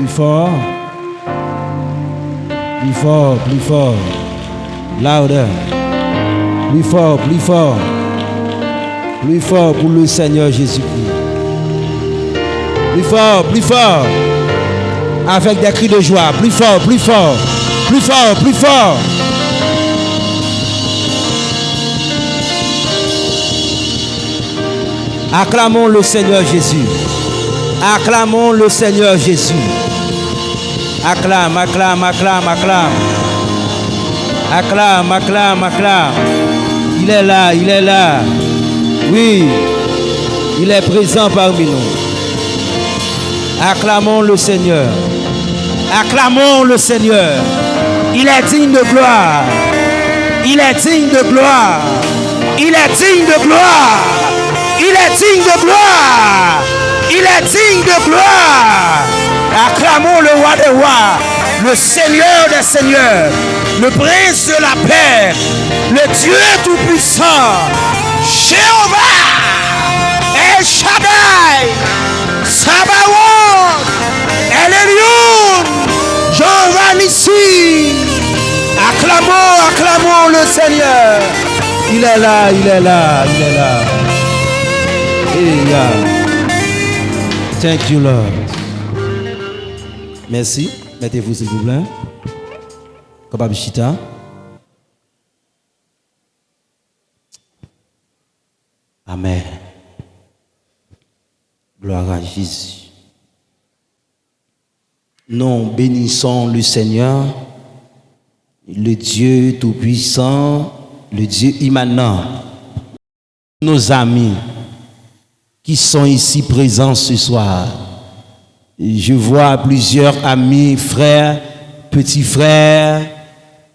plus fort. Plus fort, plus fort. Louder. Plus fort, plus fort. Plus fort pour le Seigneur Jésus-Christ. Plus fort, plus fort. Avec des cris de joie. Plus fort, plus fort. Plus fort, plus fort. Acclamons le Seigneur Jésus. Acclamons le Seigneur Jésus. Acclame, acclame, acclame, acclame. Acclame, acclame, acclame. Il est là, il est là. Oui, il est présent parmi nous. Acclamons le Seigneur. Acclamons le Seigneur. Il est digne de gloire. Il est digne de gloire. Il est digne de gloire. Il est digne de gloire. Il est digne de gloire. Acclamons le roi des rois, le Seigneur des seigneurs, le prince de la paix, le Dieu tout-puissant, Jéhovah, El Shaddai, Sabaoth, El Elyon, Jéhovah Nissi. Acclamons, acclamons le Seigneur. Il est là, il est là, il est là. Thank you, Lord. Merci. Mettez-vous, s'il vous plaît. Kababishita. Amen. Gloire à Jésus. Nous bénissons le Seigneur, le Dieu tout-puissant, le Dieu immanent. Nos amis qui sont ici présents ce soir. Je vois plusieurs amis, frères, petits frères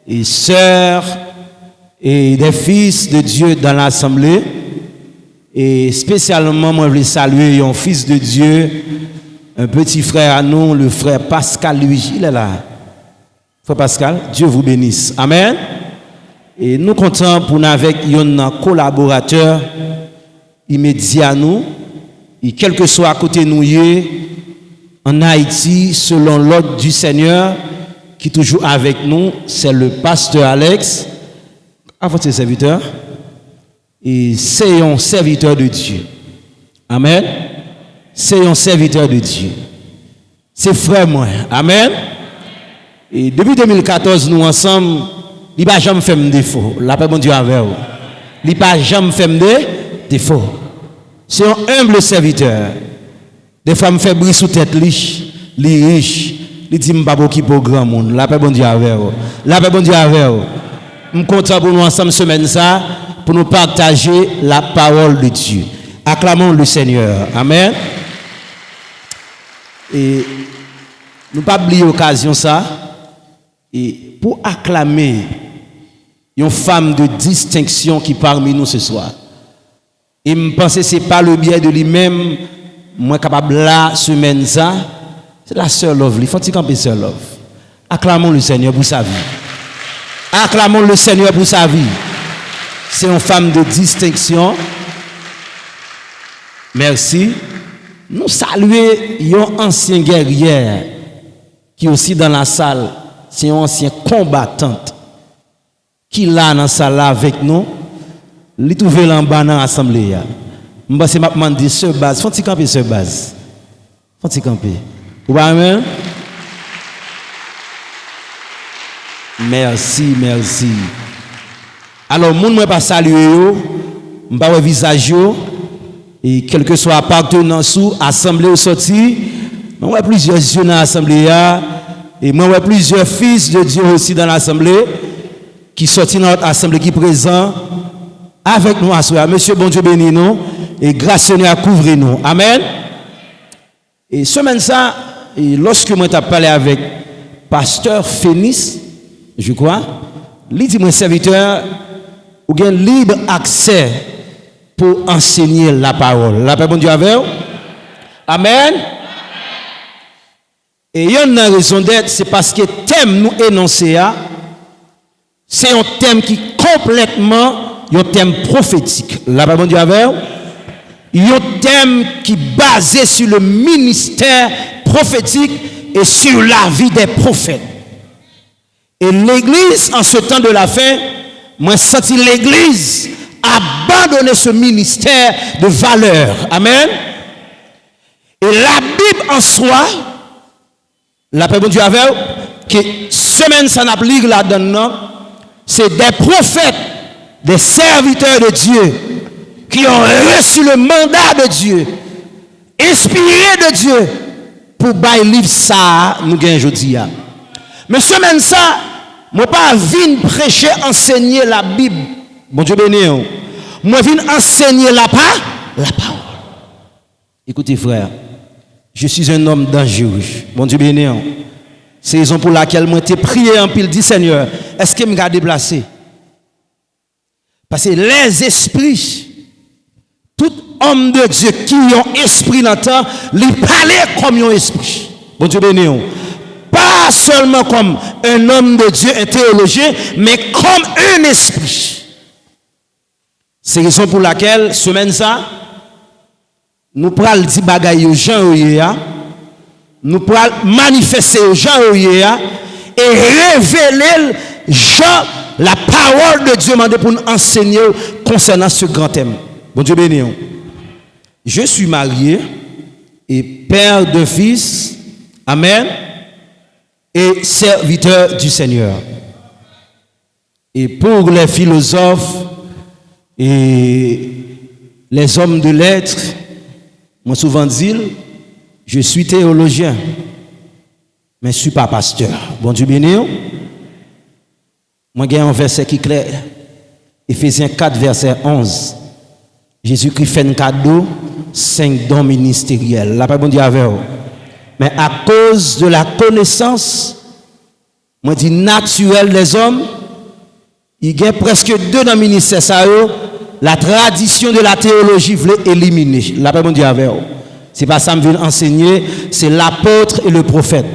et sœurs et des fils de Dieu dans l'assemblée. Et spécialement, moi, je veux saluer un fils de Dieu, un petit frère à nous, le frère Pascal Luigi. Il est là. Frère Pascal, Dieu vous bénisse. Amen. Et nous comptons pour nous avec un collaborateur immédiat à nous. Et quel que soit à côté de nous, en Haïti, selon l'ordre du Seigneur, qui est toujours avec nous, c'est le pasteur Alex, à votre serviteur. Et c'est un serviteur de Dieu. Amen. C'est un serviteur de Dieu. C'est frère moi. Amen. Et depuis 2014, nous ensemble, il n'a jamais fait de défaut. La paix, bon Dieu, avec vous. Il n'a jamais fait de défaut. C'est un humble serviteur. Des fois, je me fais briller sous tête, li riche, il dit, je ne pas qui pour grand monde. La paix, bon Dieu, avec vous. La paix, bon Dieu, avec vous. Je suis content pour nous ensemble semaine ça, pour nous partager la parole de Dieu. Acclamons le Seigneur. Amen. Et nous pas oublier l'occasion ça. Et pour acclamer une femme de distinction qui est parmi nous ce soir. Et je pense que ce n'est pas le biais de lui-même, moi capable la semaine ça. C'est la sœur Love. Il faut camper sœur Love. Acclamons le Seigneur pour sa vie. Acclamons le Seigneur pour sa vie. C'est une femme de distinction. Merci. Nous saluons un ancien guerrier qui est aussi dans la salle. C'est un ancien combattant qui est là dans la salle avec nous. Il trouve là en bas dans l'assemblée. Je vais demander ce base. Faut-il camper ce base? Faut-il camper? Vous voyez, amen? Merci, merci. Alors, je ne vais pas saluer, je ne vais pas voir visage, et quel que soit appartenance ou assemblée ou sortie, je vois plusieurs yeux dans l'assemblée, et je vois plusieurs fils de Dieu aussi dans l'assemblée, qui sortent dans notre assemblée, qui sont présents avec nous à soir. Monsieur, bon Dieu bénis nous, et grâce Seigneur à couvrir nous. Amen. Et semaine ça, et lorsque moi j'ai parlé avec pasteur Phénix, je crois, il dit mon serviteur, vous avez libre accès pour enseigner la parole. La paix, bon Dieu, avec vous. Amen. Et il y a une raison d'être, c'est parce que le thème nous énoncé, c'est un thème qui est complètement un thème prophétique. La paix, bon Dieu, avec vous. Il y a un thème qui est basé sur le ministère prophétique et sur la vie des prophètes. Et l'Église, en ce temps de la fin, moi senti l'Église abandonner ce ministère de valeur. Amen. Et la Bible en soi, la paix de Dieu avec, que semaine ça n'a plus là-dedans, c'est des prophètes, des serviteurs de Dieu, qui ont reçu le mandat de Dieu, inspiré de Dieu, pour bailler livre ça, nous gagnons aujourd'hui. Mais semaine ça, moi pas vinn prêcher, enseigner la Bible. Bon Dieu béni. Moi vinn enseigner la parole. Écoutez frère, je suis un homme dangereux. Bon Dieu béni. C'est la raison pour laquelle moi t'ai prié en pile, dit Seigneur, est-ce que me déplacé? Parce que les esprits, tout homme de Dieu qui ont esprit dans le temps, les parler comme un esprit. Bon Dieu béni. Pas seulement comme un homme de Dieu, un théologien, mais comme un esprit. C'est la raison pour laquelle, semaine ça, nous prenons dire bagaille aux gens, nous prenons manifester aux gens et révéler Jean, la parole de Dieu demandée pour nous enseigner concernant ce grand thème. Bon Dieu béni. Je suis marié et père d'un fils. Amen. Et serviteur du Seigneur. Et pour les philosophes et les hommes de lettres, moi souvent dis, je suis théologien, mais je ne suis pas pasteur. Bon Dieu béni. Moi j'ai un verset qui est clair. Éphésiens 4, verset 11. Jésus-Christ fait un cadeau, 5 dons ministériels. La paix bon Dieu avec vous. Mais à cause de la connaissance, moi dis naturelle des hommes, il y a presque 2 dans le ministère, ça, la tradition de la théologie voulait éliminer. La paix bon Dieu avec vous. C'est pas ça que je veux enseigner, c'est l'apôtre et le prophète.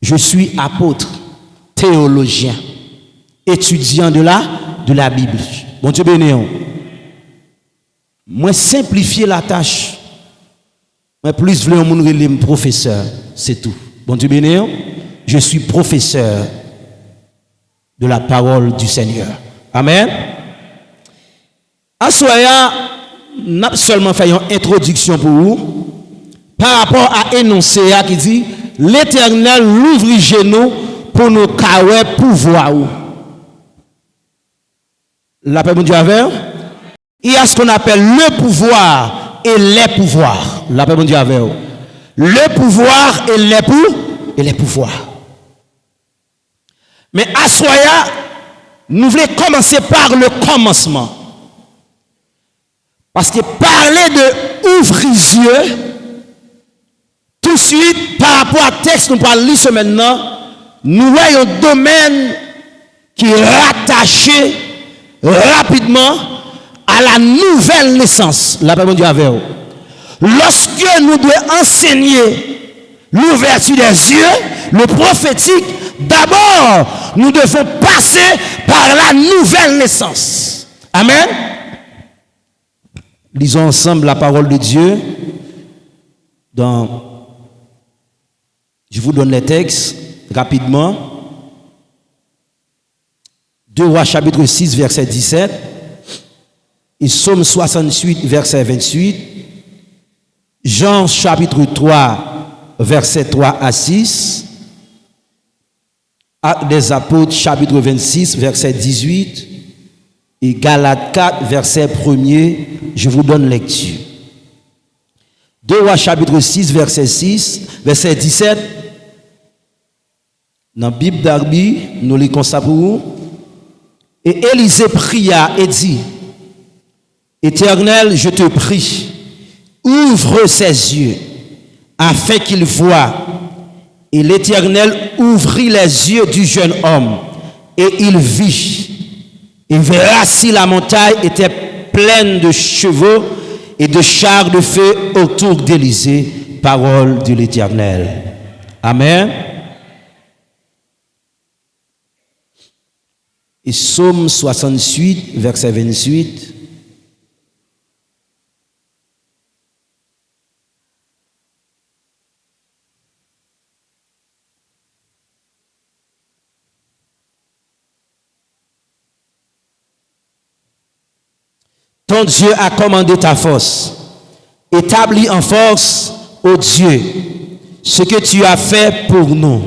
Je suis apôtre, théologien, étudiant de la Bible. Bon Dieu béni. Moi simplifier la tâche. Mais plus je veux professeur, c'est tout. Bon Dieu béni, je suis professeur de la parole du Seigneur. Amen. En soya, n'a seulement fait une introduction pour vous par rapport à énoncer qui dit l'Éternel l'ouvre genoux pour nous caouer pouvoir. La paix de Dieu avec. Il y a ce qu'on appelle le pouvoir et les pouvoirs. La paix de Dieu avec vous. Le pouvoir et les pouvoirs. Mais à Soya, nous voulons commencer par le commencement. Parce que parler de ouvrir les yeux, tout de suite, par rapport à texte, nous parlons lire maintenant, nous voyons un domaine qui est rattaché rapidement à la nouvelle naissance. La paix de Dieu avec vous. Lorsque nous devons enseigner l'ouverture des yeux, le prophétique, d'abord, nous devons passer par la nouvelle naissance. Amen. Lisons ensemble la parole de Dieu. Je vous donne les textes rapidement. 2 Rois chapitre 6, verset 17. Et Psaume 68, verset 28. Jean chapitre 3, verset 3 à 6. Actes des apôtres chapitre 26, verset 18. Et Galates 4, verset 1er. Je vous donne lecture. 2 Rois chapitre 6, verset 6, verset 17. Dans la Bible d'Arbi, nous lisons ça pour vous. Et Élisée pria et dit, Éternel, je te prie, ouvre ses yeux, afin qu'il voie. Et l'Éternel ouvrit les yeux du jeune homme, et il vit. Et verra si la montagne était pleine de chevaux et de chars de feu autour d'Élysée. Parole de l'Éternel. Amen. Et Psaume 68, verset 28. Ton Dieu a commandé ta force. Établis en force, ô Dieu, ce que tu as fait pour nous.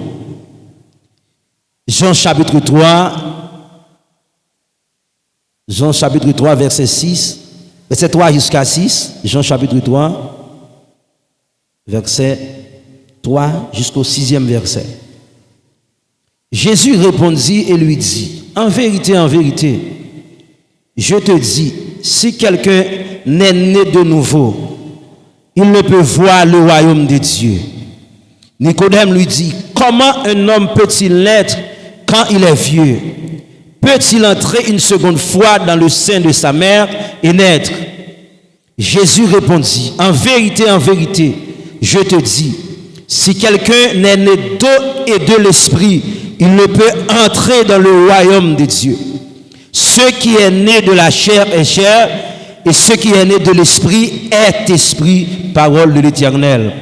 Jean chapitre 3, verset 6, verset 3 jusqu'à 6, Jean chapitre 3, verset 3 jusqu'au 6e verset. Jésus répondit et lui dit, en vérité, je te dis, si quelqu'un n'est né de nouveau, il ne peut voir le royaume de Dieu. Nicodème lui dit, comment un homme peut-il naître quand il est vieux? Peut-il entrer une seconde fois dans le sein de sa mère et naître? Jésus répondit, en vérité, je te dis, si quelqu'un n'est né d'eau et de l'esprit, il ne peut entrer dans le royaume de Dieu. Ce qui est né de la chair est chair, et ce qui est né de l'esprit est esprit, parole de l'Éternel.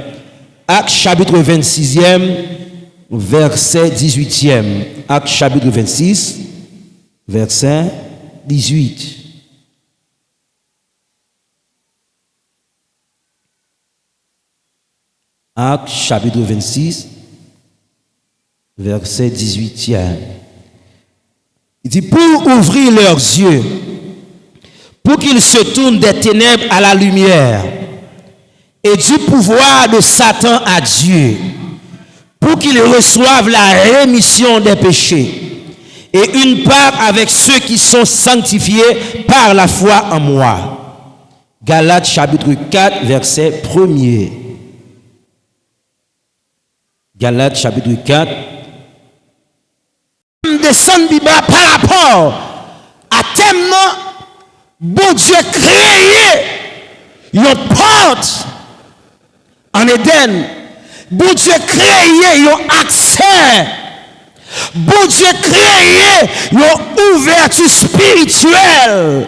Actes chapitre 26e, verset 18e. Actes chapitre 26, verset 18. Actes chapitre 26, verset 18e. Il dit, pour ouvrir leurs yeux, pour qu'ils se tournent des ténèbres à la lumière, et du pouvoir de Satan à Dieu, pour qu'ils reçoivent la rémission des péchés, et une part avec ceux qui sont sanctifiés par la foi en moi. Galates chapitre 4, verset 1er. Galates chapitre 4. Descendre par rapport à tellement bon Dieu créé une porte en Éden. Bon Dieu créé un accès. Bon Dieu créé une ouverture spirituelle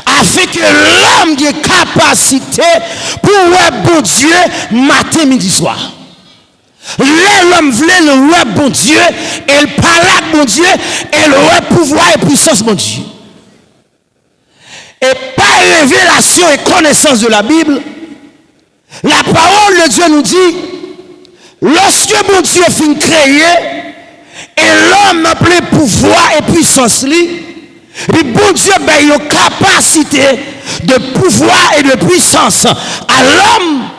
afin que l'homme ait capacité pour voir bon Dieu matin, midi, soir. L'homme voulait le roi bon Dieu, et le parlait bon Dieu, et le roi pouvoir et puissance bon Dieu. Et par révélation et connaissance de la Bible, la parole de Dieu nous dit, lorsque bon Dieu finit créer, et l'homme n'a plus pouvoir et puissance, et bon Dieu a une capacité de pouvoir et de puissance à l'homme.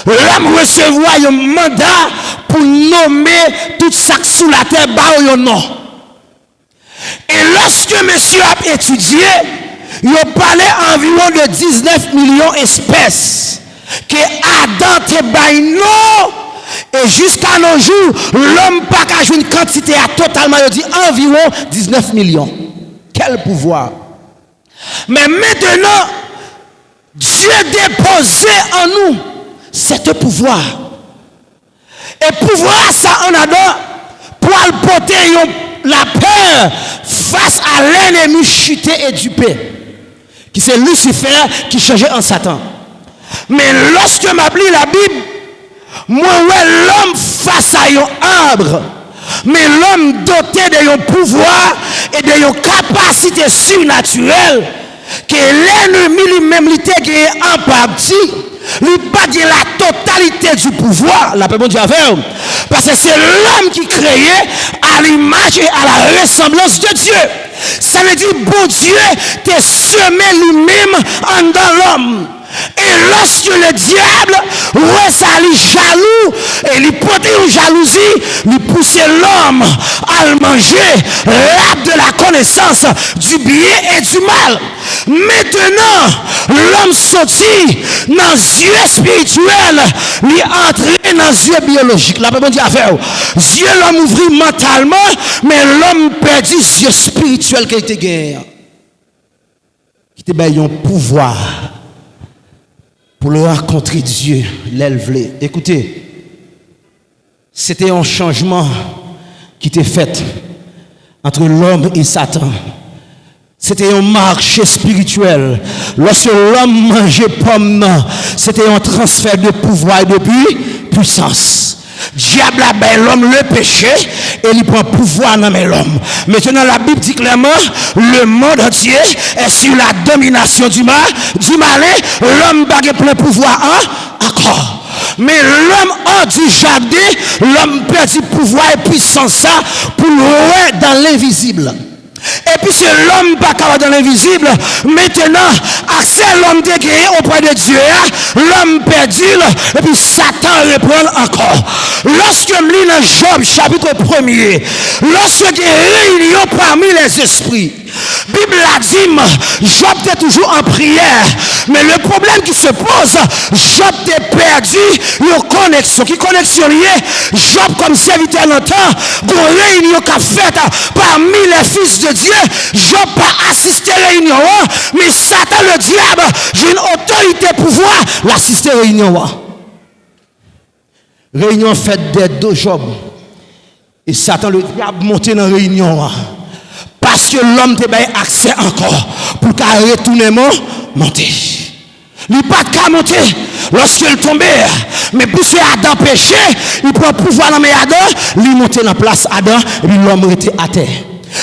L'homme recevra un mandat pour nommer tout ça sous la terre, un nom. Et lorsque monsieur a étudié, il a parlé environ de 19 millions d'espèces que Adam te baille et jusqu'à nos jours, l'homme n'a pas une quantité à totalement, il dit environ 19 millions. Quel pouvoir! Mais maintenant, Dieu déposé en nous cet pouvoir. Et pouvoir ça en adore pour porter la peur face à l'ennemi chuté et dupé, qui c'est Lucifer qui changeait en Satan. Mais lorsque m'appli la Bible, moi ouais l'homme face à un arbre, mais l'homme doté de pouvoir et de capacité surnaturelle que l'ennemi lui-même était en partie. Il pas de la totalité du pouvoir, la paix Dieu avec, parce que c'est l'homme qui créait à l'image et à la ressemblance de Dieu. Ça veut dire bon Dieu t'a semé lui-même en dans l'homme. Et lorsque le diable resali jaloux et lui portait une jalousie, lui poussait l'homme à manger l'arbre de la connaissance du bien et du mal. Maintenant, l'homme sortit dans les yeux spirituels, lui entrer dans les yeux biologiques. La Bible dit à faire. Dieu l'homme ouvrit mentalement, mais l'homme perdit les yeux spirituels qui était guerre. Qui était un pouvoir pour le rencontrer Dieu, l'élever. Écoutez, c'était un changement qui était fait entre l'homme et Satan. C'était un marché spirituel. Lorsque l'homme mangeait pomme, c'était un transfert de pouvoir et de puissance. Diable a ben l'homme le péché et il prend pouvoir dans l'homme. Maintenant, la Bible dit clairement, le monde entier est sur la domination du mal, l'homme n'a pas plein pouvoir encore. Mais l'homme a du jardin, l'homme perd du pouvoir et puissance ça pour louer dans l'invisible. Et puis c'est l'homme pas capable dans l'invisible. Maintenant, accès l'homme dégagé auprès de Dieu, l'homme perdu, et puis Satan reprend encore. Lorsque je lis dans Job chapitre 1er, lorsque il y a réunion parmi les esprits, Bible a dit, Job était toujours en prière. Mais le problème qui se pose, Job était perdu une connexion. Qui connexion liée? Job comme serviteur longtemps, qu'on réunion qu'a faite parmi les fils de Dieu, Job pas assisté à la réunion, mais Satan le diable, j'ai une autorité pouvoir l'assister à la réunion. Réunion faite des deux Job. Et Satan le diable monté dans la réunion. Parce que l'homme te baille accès encore pour qu'elle retourne monter. Il n'a pas de cas monter lorsqu'il tombait. Mais puisque Adam péché, il prend pouvoir dans Adam, il monte dans la place Adam et puis l'homme était à terre.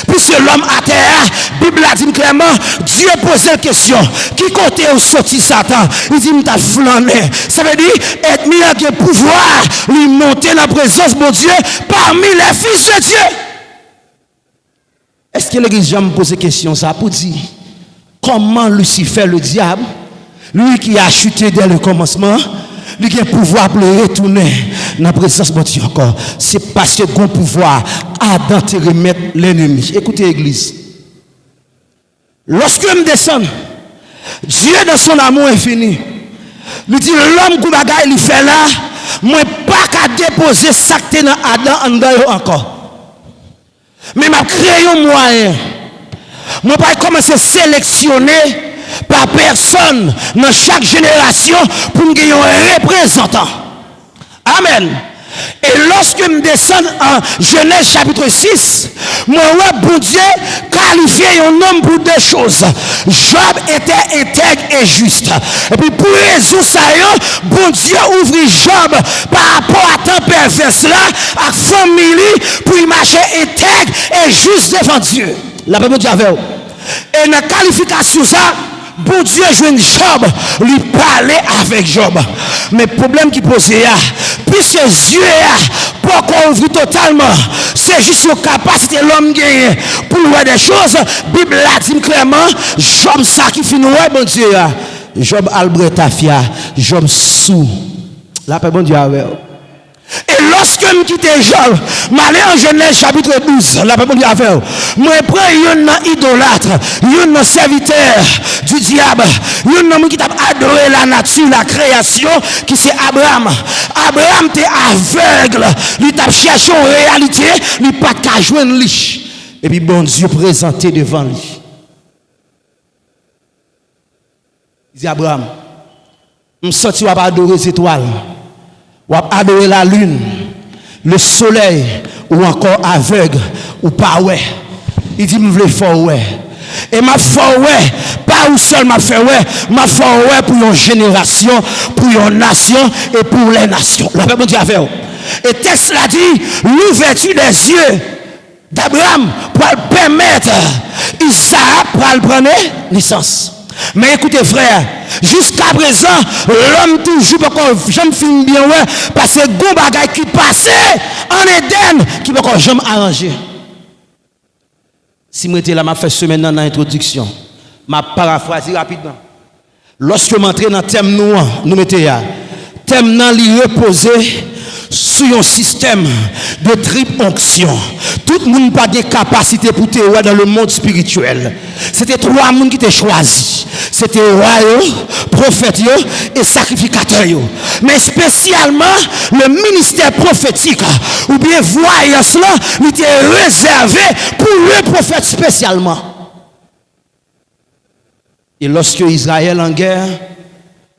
Puisque l'homme à terre, la Bible a dit clairement, Dieu pose la question, qui côté est sorti Satan? Il dit, m'ta flâné. Ça veut dire, être mis en pouvoir, lui monter dans la présence de Dieu parmi les fils de Dieu. Est-ce que l'église me pose question ça pour dire comment Lucifer, le diable, lui qui a chuté dès le commencement, lui qui a pouvoir pour retourner dans la présence de Dieu encore. C'est parce que bon pouvoir a d'enterrer l'ennemi. Écoutez l'église. Lorsque je me descends, Dieu dans son amour infini, lui dit l'homme qui bagaille il fait là, moi pas qu'à déposer ça que dans Adam en dedans encore. Mais m'a créé un moyen. Moi pas commencer à sélectionner par personne dans chaque génération pour me gagner un représentant. Amen. Et lorsque je descends en Genèse chapitre 6, moi, bon Dieu qualifié un homme pour deux choses. Job était intègre et juste. Et puis pour résoudre ça, bon Dieu ouvre Job par rapport à tant perverse là, à famille, pour y marcher intègre et juste devant Dieu. La Bible dit avec vous. Et dans la qualification ça, bon Dieu joue Job, lui parler avec Job. Mais le problème qui pose là, puisque Dieu a pas encore ouvert totalement, c'est juste la capacité de l'homme gagne pour voir des choses. La Bible a dit clairement, Job sacrifie nous, bon Dieu. Job Albretafia, Job sous. La paix, bon Dieu avec. Et lorsque je quitte Job, m'allais en Genèse chapitre 12, la Bible dit avec vous, moi prends un idolâtre, un serviteur du diable, un homme qui t'a adoré la nature, la création, qui c'est Abraham. Abraham était aveugle, il t'a cherché en réalité, il pas qu'à joindre lui. Et puis bon Dieu présenté devant lui. Il dit Abraham, je sens que tu vas adorer les étoiles. Ou adorer la lune, le soleil, ou encore aveugle, ou pas ouais. Il dit, me voulez faire ouais. Et ma foi ouais, pas où seul m'a fait ouais, ma foi ouais pour une génération, pour une nation et pour les nations. La Bible dit avec vous. Et texte l'a dit, l'ouverture des yeux d'Abraham pour permettre Isaac pour prendre naissance. Mais écoutez frère, jusqu'à présent, l'homme toujours encore jamais fini bien ouais, parce que bon bagay qui passait en Éden qui pas encore jamais arrangé. Si moi étais là, m'a fait semaine dans l'introduction, m'a paraphrasé rapidement. Lorsque m'entrer dans thème nous mettez là, thème nan li reposer sur un système de triple onction. Tout le monde n'a pas de capacité pour te voir dans le monde spirituel. C'était trois personnes qui étaient choisis. C'était roi, prophète et sacrificateur. Mais spécialement, le ministère prophétique ou bien voyance là, il était réservé pour le prophète spécialement. Et lorsque Israël en guerre,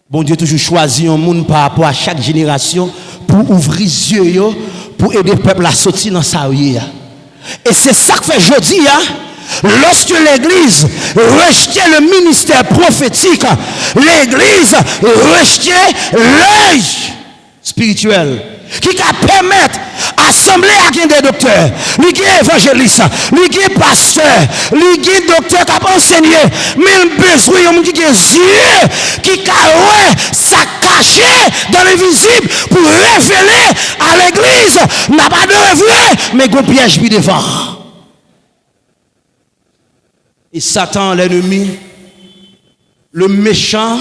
bon Dieu toujours choisi un monde par rapport à chaque génération pour ouvrir les yeux, pour aider le peuple à sortir dans sa vie. Et c'est ça que fait aujourd'hui, lorsque l'église rejetait le ministère prophétique, l'église rejetait l'œil spirituel qui va permettre à ce assemblée à des docteurs, il y a évangélistes, il y a pasteurs, il y a docteurs qui ont enseigné, mais il besoin de qui a yeux qui a ça caché dans l'invisible pour révéler à l'église. N'a pas de vrai, mais il y a un piège puis devant. Et Satan, l'ennemi, le méchant,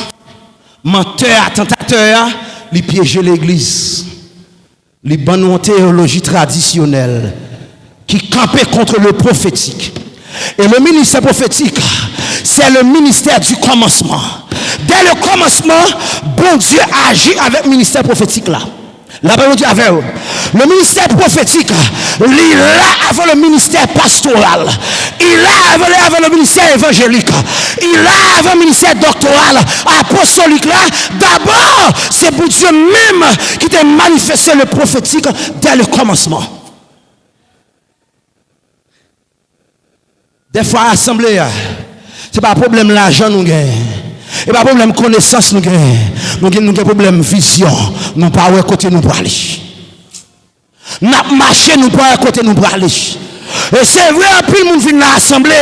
menteur, attentateur, il piège l'église. Les bonnes théologie traditionnelle qui campait contre le prophétique. Et le ministère prophétique, c'est le ministère du commencement. Dès le commencement, bon Dieu agit avec le ministère prophétique là. La Bible dit avec eux. Le ministère prophétique, il est là avant le ministère pastoral. Il est là avant le ministère évangélique. Il est là avant le ministère doctoral, apostolique là. D'abord, c'est pour Dieu même qui t'a manifesté le prophétique dès le commencement. Des fois, l'assemblée, c'est pas un problème l'argent nous gagnons. Et pas problème connaissance nous gagnons. Nous avons problème vision. Nous pas à côté nous pour aller. Nous marché nous pas à côté nous pour aller. Et c'est vrai, un peu de monde vient dans l'assemblée,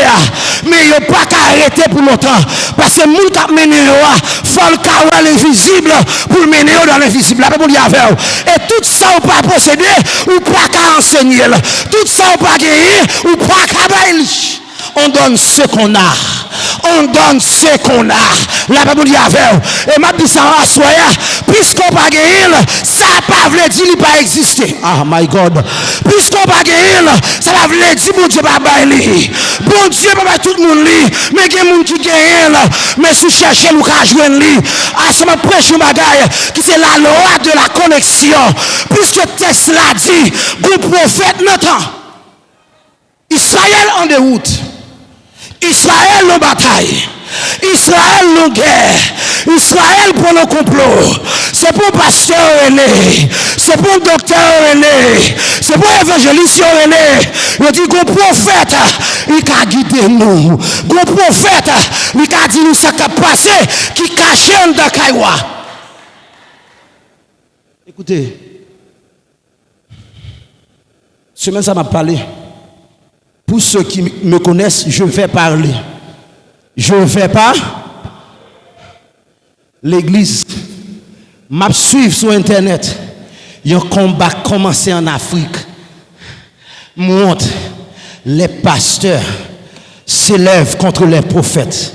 mais il n'y a pas qu'à arrêter pour longtemps. Parce que le monde qui a mené, il faut le l'invisible pour le mener dans l'invisible. Et tout ça, on ne peut pas posséder, ou pas qu'à enseigner. Tout ça, on ne peut pas gagner, ou pas qu'à bailler. On donne ce qu'on a. On donne ce qu'on a. La Bible dit avec. Et ma dit ça en soya. Puisqu'on pas gagné, ça pas veut dire qu'il pas exister. Ah my God. Puisqu'on pas gagné, ça va veut dire bon Dieu pas bailler. Bon Dieu pas tout le monde li. Mais il y a des gens qui gagnent. Mais si chercher nous ka joindre li. Ah ça m'a prêché un bagaille qui c'est la loi de la connexion. Puisque texte l'a dit, le prophète n'entend. Israël en déroute. Israël en bataille. Israël en guerre. Israël pour le complot. C'est pour pasteur René. C'est pour docteur René. C'est pour évangéliste René. Il dit que prophète, il a guidé nous. Le prophète, il a dit nous ce qui a passé, qui caché dans Kaïwa. Écoutez, semaine ça m'a parlé. Pour ceux qui me connaissent, je vais parler. Je ne vais pas. L'église m'a suivi sur Internet. Il y a un combat commencé en Afrique. Montre les pasteurs s'élèvent contre les prophètes.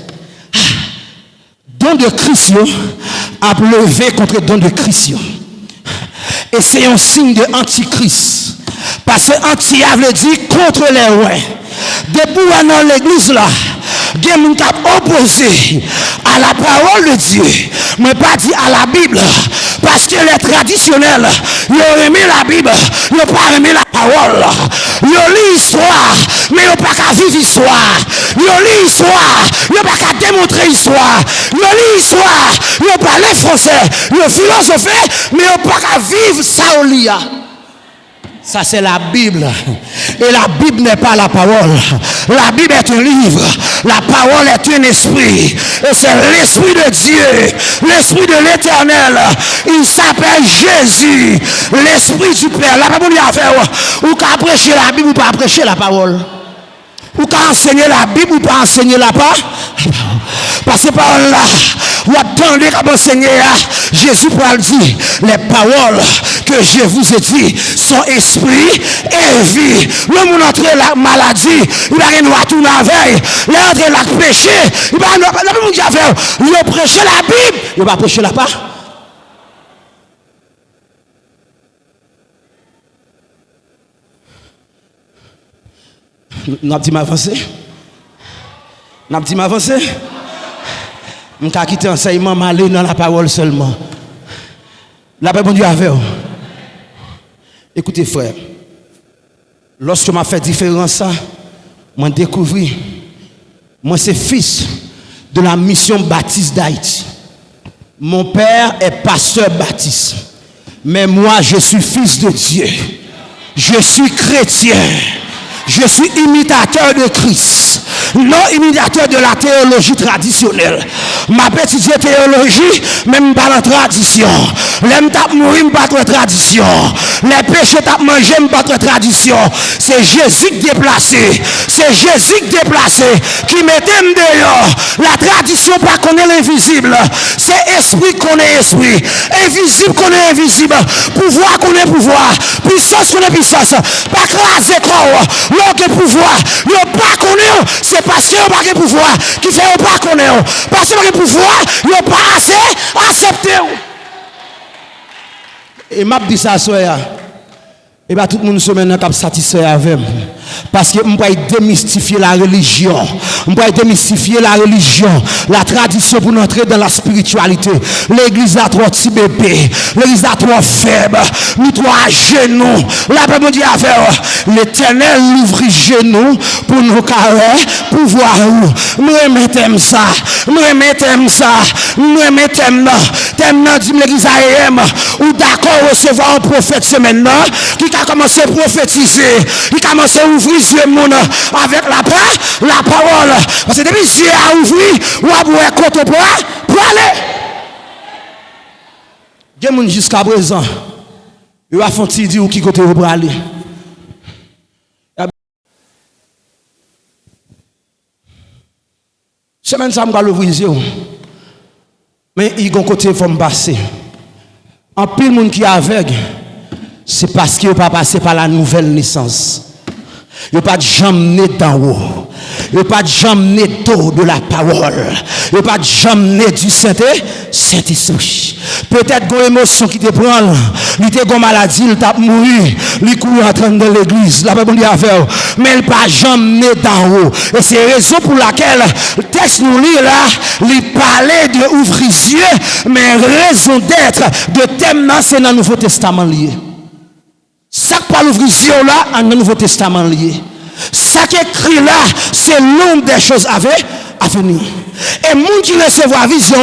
Don de Christ a levé contre don de Christ. Et c'est un signe de antichrist. Parce que anti veut dire contre les rois. Depuis dans l'église là, il y a des gens opposés à la parole de Dieu, mais pas dit à la Bible. Parce que les traditionnels, ils ont aimé la Bible, ils n'ont pas aimé la parole. Ils ont lu l'histoire, mais ils n'ont pas qu'à vivre l'histoire. Ils ont lu l'histoire, ils n'ont pas qu'à démontrer l'histoire. Ils ont lu l'histoire, ils ont parlé français, ils ont philosophé, mais ils n'ont pas qu'à vivre ça au lia. Ça c'est la Bible. Et la Bible n'est pas la parole. La Bible est un livre. La parole est un esprit. Et c'est l'esprit de Dieu. L'esprit de l'éternel. Il s'appelle Jésus. L'esprit du Père. La Bible dit à faire. Ou qu'à prêcher la Bible ou pas prêcher la parole. Ou qu'à enseigner la Bible ou pas enseigner la parole. Parce que par là, vous attendez qu'à enseigner, Jésus pourra dire, les paroles que je vous ai dit sont esprit et vie. Le monde entre la maladie, il va rien retourner la veille. Il va entrer la péché, il va la Bible dit faire, il va prêcher la Bible, il va prêcher la parole. N'a pas dit m'avancer. N'a pas dit m'avancer. Je vais quitter l'enseignement, mais aller dans la parole seulement. La paix, bon Dieu, avec vous. Écoutez, frère, lorsque je m'a fait différence, je découvert, moi, c'est fils de la mission baptiste d'Haïti. Mon père est pasteur baptiste. Mais moi, je suis fils de Dieu. Je suis chrétien. Je suis imitateur de Christ, non imitateur de la théologie traditionnelle. Ma petite théologie, même pas la tradition. L'aime tape mourir, pas la tradition. Les péchés t'a mangé votre tradition. C'est Jésus qui déplacé. C'est Jésus qui déplacé. Qui mettait dehors. La tradition pas connaît l'invisible. C'est esprit qu'on est esprit. Invisible qu'on est invisible. Pouvoir qu'on est pouvoir. Puissance qu'on est puissance. Pas craser corps. L'autre pouvoir. Yo pas connaît. C'est parce que yo pas de pouvoir. Qui fait yo pas connaît. Parce que yo pouvoir. Yo pas assez accepté. Et m'a dit ça soya. Et bien tout le monde se met dans satisfait avec moi. Parce que je peux démystifier la religion. Je peux démystifier la religion. La tradition pour entrer dans la spiritualité. L'église a trop petit bébé. L'église a trop faible. Nous trop à genoux. La Bible dit avec l'Éternel ouvre genoux pour nous carrer. Pouvoir où. Nous remettons ça. Nous remettons ça. Nous remettons ça. Dit l'église AM. Ou d'accord recevoir un prophète ce maintenant. Qui a commencé à prophétiser, il a commencé à ouvrir les yeux avec la parole. Parce que depuis les yeux à ouvrir, ou à boire côté pour aller. Il y a des gens jusqu'à présent, ils ont fait dire qui côté pour aller. Semaine ça m'a ouvrir les yeux. Mais il y a un côté il faut me passer. En pile monde qui est aveugle. C'est parce qu'il n'a pas passé par la nouvelle naissance. Il n'a pas de jambe né d'en haut. Il n'a pas de jambe né d'eau de la parole. Il n'a pas de jambe né du Saint-Esprit. Peut-être qu'il y a une émotion qui te prend. Il te une maladie, il t'a mouru. Il court en train de l'église. La Bible dit avec. Mais il n'a pas de jambe né d'en haut. Et c'est la raison pour laquelle le texte nous lit là. Il parlait de ouvrir les yeux. Mais raison d'être de thème, c'est dans le Nouveau Testament lié. Ça qui parle d'ouvrir les yeux là, dans le Nouveau Testament lié. Ça qui est écrit là, c'est l'ombre des choses à venir. Et les gens qui reçoivent la vision,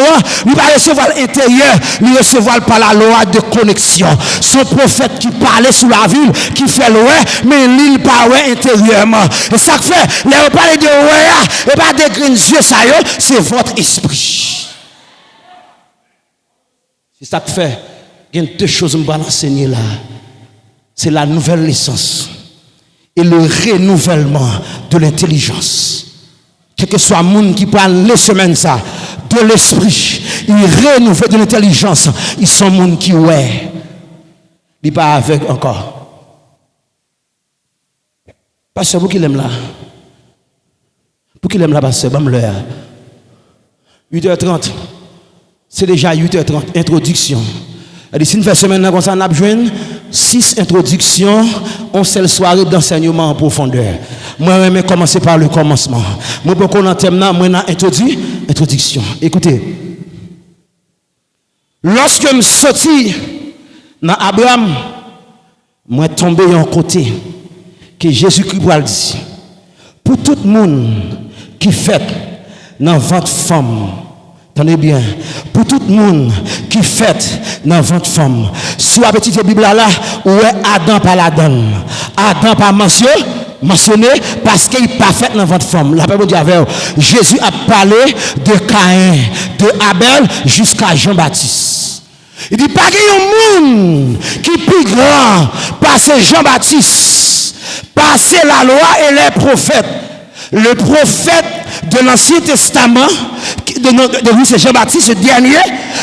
ils ne pas recevoir l'intérieur, ils recevoir par la loi de connexion. Son prophète qui parlait sous la ville, qui fait l'oué, mais l'île pas intérieurement. Et ça fait, les parler de oué, et pas de grands yeux, ça c'est votre esprit. C'est ça que fait. Il y a deux choses que je vais enseigner là. C'est la nouvelle naissance et le renouvellement de l'intelligence. Quel que soit le monde qui parle les semaines ça, de l'esprit, il renouvelle de l'intelligence. Ils sont le monde qui ouais. Il n'est pas avec encore. Pasteur, pour qui l'aime là? Pour qui l'aime là, pasteur? 8h30. C'est déjà 8h30. Introduction. Et si nous faisons semaine comme ça, on a besoin 6 introductions, on seule soirée d'enseignement en profondeur. Moi, je vais commencer par le commencement. Moi, pour qu'on entende, moi, introduction. Écoutez. Lorsque je suis sorti dans Abraham, moi, tombé en côté que Jésus-Christ a dit. Pour tout le monde qui fait dans votre femme, tenez bien, pour tout le monde qui fait dans votre femme, si vous avez petite Bible là, où est Adam par la donne, Adam par mentionné parce qu'il n'est pas fait dans votre femme. La Bible dit avec Jésus a parlé de Caïn, de Abel jusqu'à Jean-Baptiste. Il dit pas qu'il y a un monde qui est plus grand passer Jean-Baptiste, passer la loi et les prophètes. Le prophète de l'Ancien Testament, c'est Jean-Baptiste, ce dernier.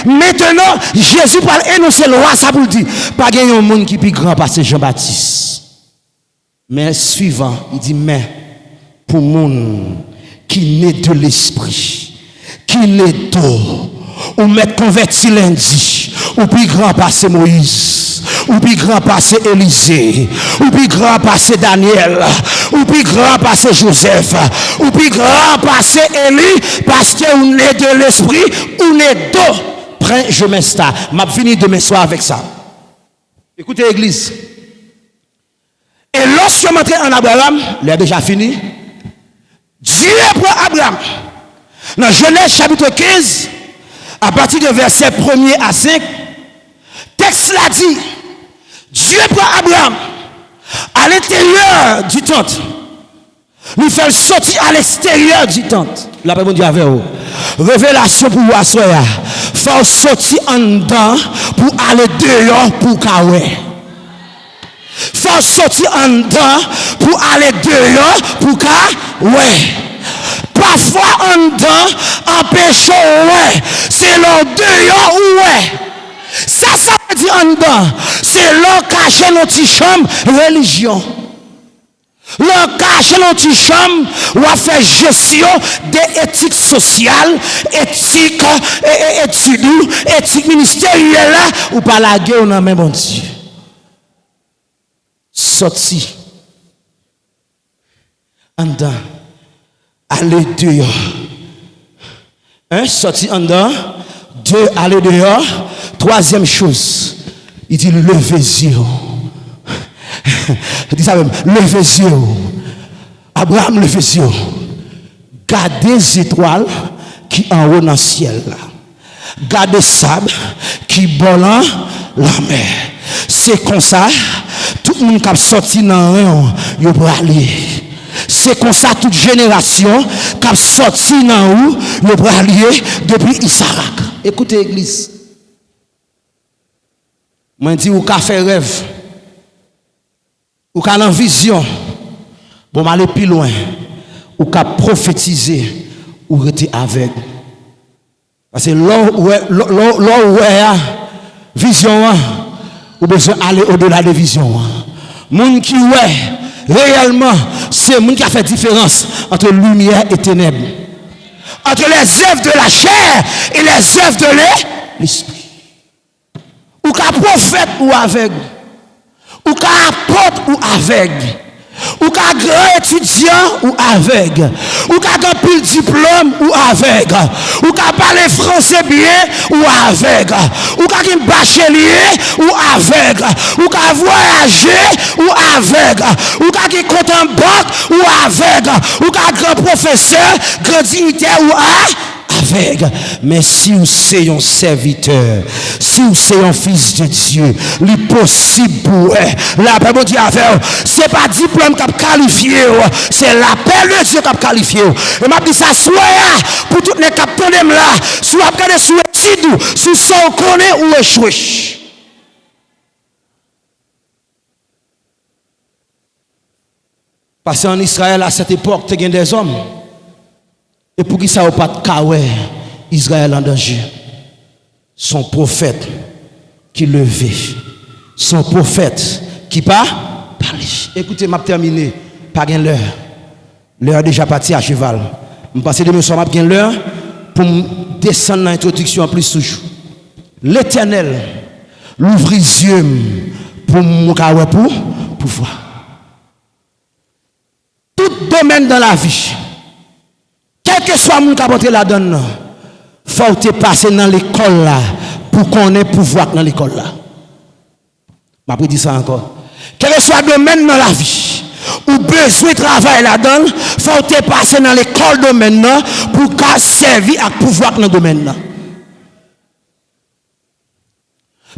Maintenant, Jésus parle énoncer loi, ça pour le dire. Pas qu'il y a un monde qui est plus grand passer Jean-Baptiste. Mais suivant, il dit, mais pour monde qui naît de l'esprit, qui naît d'eau, ou mettre converti lundi, ou plus grand passer Moïse, ou plus grand passer Élisée, ou plus grand passer Daniel, ou plus grand passer Joseph, ou plus grand passer Élie, parce que vous naît de l'esprit, ou naît d'eau. Je m'installe. Je vais finir demain soir avec ça. Écoutez l'église. Et lorsque je m'entre en Abraham, il a déjà fini. Dieu prend Abraham. Dans Genèse chapitre 15, à partir de verset 1er à 5, texte l'a dit, Dieu prend Abraham à l'intérieur du tente. Nous fait sortir à l'extérieur du tente. La Bible dit avec vous. Révélation pour vous asseoir. Faut sortir en dedans pour aller dehors pour Kawé. faut sortir en dedans pour aller dehors pour qu'à ouais. Parfois en dedans, empêcher ouais. C'est l'en dehors ouais. Ça veut dire en dedans. C'est l'on caché notre petite chambre religion. L'on caché notre petite chambre ou a fait gestion des éthiques sociales, éthique ministérielle ou pas la guerre dans même bon Dieu. Sorti en dedans. Aller dehors. Un, sorti en dedans. Deux, aller dehors. Troisième chose, il dit levez yeux. Il dit ça même, levez yeux. Abraham levez yeux. Gardez les étoiles qui en haut dans le ciel. Gardez le sable qui volant la mer. C'est comme ça, tout le monde qui a sorti dans le rayon, il va aller. C'est comme ça toute génération qui a sorti dans où le bralier depuis Isaac. Écoutez l'église. Moi je dis ou qu'a fait rêve. Ou qu'a une vision. Bon aller plus loin. Ou qu'a prophétiser ou rester avec. Parce que là où vision ou besoin aller au-delà de vision. Moun qui réellement, c'est le monde qui a fait différence entre lumière et ténèbres. Entre les œuvres de la chair et les œuvres de l'esprit. Ou qu'un prophète ou aveugle. Ou qu'un apôtre ou aveugle. Ou qu'un grand étudiant ou aveugle. Ou qu'un grand pile diplôme ou aveugle. Ou qu'un parler français bien ou aveugle. Ou qu'un bachelier ou aveugle. Ou qu'un voyager ou aveugle. Ou qu'un compte en banque ou aveugle. Ou qu'un grand professeur, grand dignitaire ou aveugle. Mais si vous êtes un serviteur, si vous êtes un fils de Dieu, l'impossible pour la paix de Dieu avec ce n'est pas diplôme qui a qualifié, c'est l'appel de Dieu qui a qualifié. Et m'a dit ça soit pour tous les capteurs là, soit regarder sur étude, sur ce qu'on connaît ou échoué. Parce qu'en Israël à cette époque, il y a des hommes. Et pour qui ça n'a pas de Kawé, Israël en danger. Son prophète qui levait. Son prophète qui pas parlé. Écoutez, m'a terminé par l'heure. L'heure déjà parti à cheval. Je passe demain soir, m'a l'heure pour descendre dans l'introduction en plus toujours. L'Éternel l'ouvre les yeux pour mon Kawé pour voir. Tout domaine dans la vie. Quel que soit mon capote la donne, faut te passer dans l'école là pour qu'on ait pouvoir dans l'école là. Je vais dire ça encore. Quel que soit le domaine dans la vie, ou besoin de travail là dedans, faut te passer dans l'école domaine là pour qu'on servir à pouvoir dans le domaine là.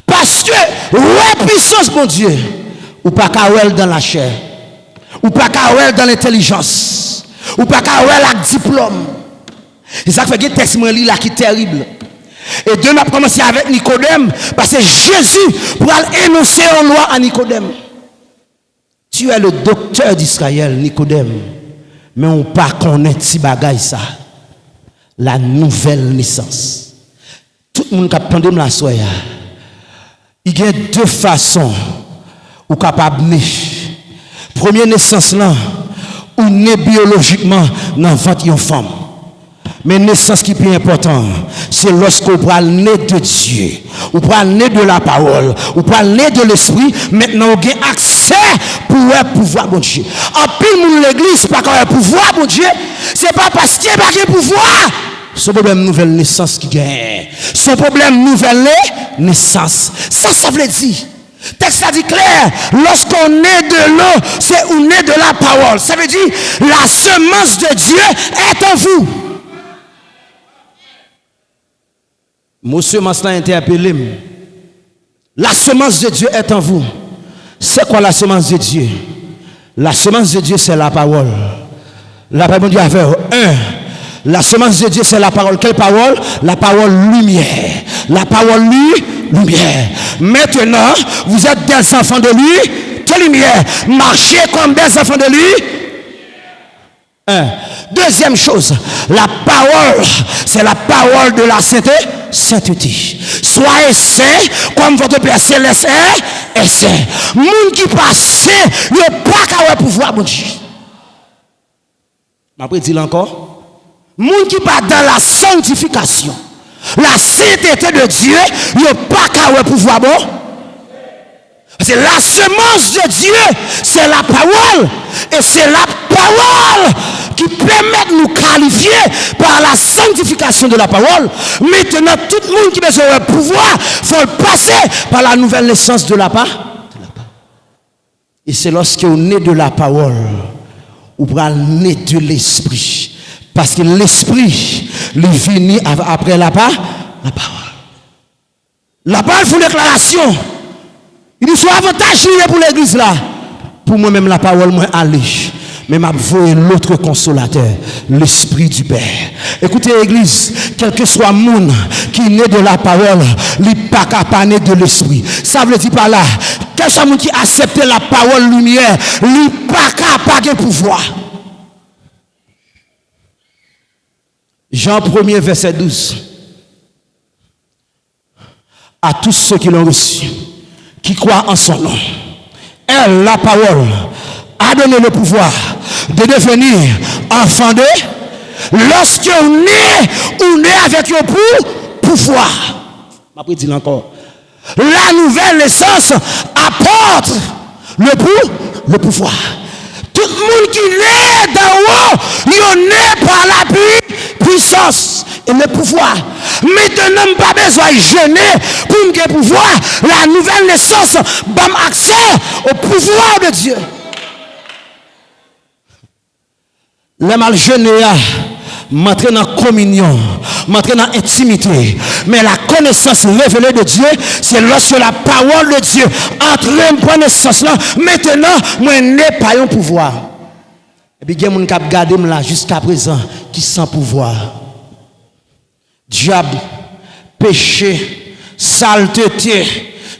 Parce que la puissance mon Dieu, ou pas qu'à dans la chair, ou pas qu'à dans l'intelligence. Ou pas qu'à avoir un diplôme. Et ça fait que le texte là qui est terrible. Et Dieu a commencé avec Nicodème. Parce que Jésus pour énoncer en loi à Nicodème. Tu es le docteur d'Israël, Nicodème. Mais on ne pas connaître si bagaille ça. La nouvelle naissance. Tout le monde qui a pendant la soya. Il y a deux façons ou capable de première naissance là. Ou né biologiquement dans votre femme. Mais naissance qui est plus important, c'est lorsqu'on prend le nez de Dieu, ou prend le nez de la parole, ou prend le nez de l'esprit, maintenant on a accès pour le pouvoir de Dieu. En pile, l'église, pas quand le pouvoir de Dieu, c'est pas parce qu'il n'y a pas de pouvoir. Ce problème nouvelle naissance qui gagne. Ce problème nouvelle naissance. Ça veut dire. Texte a dit clair, lorsqu'on est de l'eau, c'est on est de la parole. Ça veut dire, la semence de Dieu est en vous. Monsieur Masla interpellé. La semence de Dieu est en vous. C'est quoi la semence de Dieu? La semence de Dieu, c'est la parole. La parole de Dieu avait la semence de Dieu, c'est la parole. Quelle parole? La parole lumière. La parole lumière. Maintenant, vous êtes des enfants de lui. Quel de lumière, marcher comme des enfants de lui. Deuxième chose, la parole, c'est la parole de la sainteté. Soyez saints comme votre Père Céleste est saint. Moun qui passe, il n'y a pas qu'à pouvoir, bon Dieu. Après, dit encore, moun qui pas dans la sanctification, la sainteté de Dieu, il n'y a pas qu'à pouvoir, bon. C'est la semence de Dieu, c'est la parole. Et c'est la parole qui permet de nous qualifier par la sanctification de la parole. Maintenant, tout le monde qui a besoin de pouvoir, il faut le passer par la nouvelle naissance de la parole. Et c'est lorsque on est de la parole, on va naître de l'esprit. Parce que l'esprit, il vient après la parole. La parole fait une déclaration. Il dit, soit avantage pour l'église là. Pour moi-même, la parole, moi, aller. Mais m'a voué l'autre consolateur, l'esprit du Père. Écoutez, l'église, quel que soit le monde qui naît de la parole, il n'est pas capable de l'esprit. Ça veut dire par là, quel que soit le monde qui accepte la parole lumière, il n'est pas capable de pouvoir. Jean 1er, verset 12. À tous ceux qui l'ont reçu, qui croient en son nom. Elle, la parole, a donné le pouvoir de devenir enfant de. Lorsque on est avec un pouvoir. Je vais dire encore. La nouvelle naissance apporte le pouvoir. Tout le monde qui naît d'en haut, il naît par la puissance et le pouvoir. Maintenant, je n'ai pas besoin de jeûner pour me pouvoir. La nouvelle naissance donne accès au pouvoir de Dieu. Le mal jeûner, m'entrer dans la communion, m'entrer dans l'intimité. Mais la connaissance révélée de Dieu, c'est lorsque la parole de Dieu entre en connaissance là. Maintenant, moi, n'ai pas un pouvoir. Et puis, il y a des gens qui ont gardé là jusqu'à présent qui sont sans pouvoir. Diable, péché, saleté,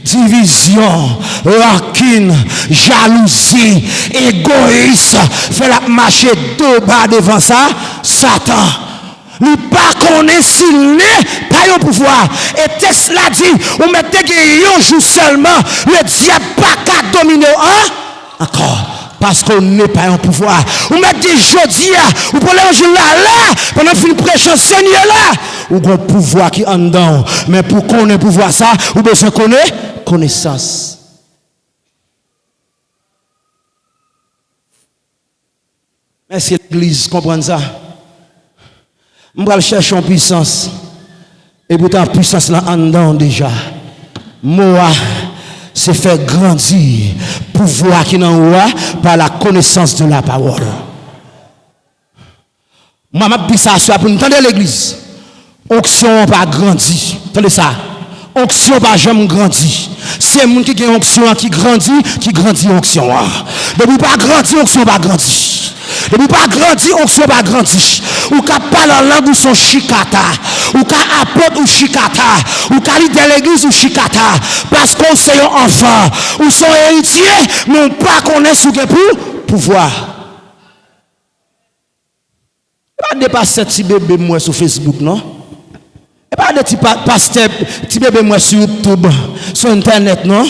division, rancune, jalousie, égoïsme, fait la marcher deux bas devant ça, Satan. Nous pas connaître s'il n'est pas un pouvoir. Et texte l'a dit, on mettez un jour seulement, le diable pas qu'à dominer encore. Parce qu'on n'est pas un pouvoir. On met des jeudi, ou pour les jours là, pendant une prêche Seigneur là, ou un pouvoir qui en dedans. Mais pour qu'on ait pouvoir ça, ou besoin qu'on ait connaissance. Merci l'église, comprendre ça. On va chercher en puissance. Et pourtant, puissance là en dedans déjà. Moi, c'est faire grandir pouvoir qui n'en a par la connaissance de la parole. Moi, je dis ça pour nous entendre l'église. Onction pas grandi. Entendez ça? Onction pas jamais grandi. C'est les gens qui ont onction qui grandit onction. Depuis pas grandi, onction pas grandi. Depuis pas grandi, onction pas grandi. Ou ka parle en langue ou son chikata. Ou ka apporte ou chikata. Ou ka lit de l'église ou chikata. Parce qu'on c'est un enfant. Ou son héritier, mais on pas connaître ce que pour pouvoir. Pas dépasser petit bébé moi sur Facebook, non? Et pas de petit bébé moi sur YouTube, sur Internet, non?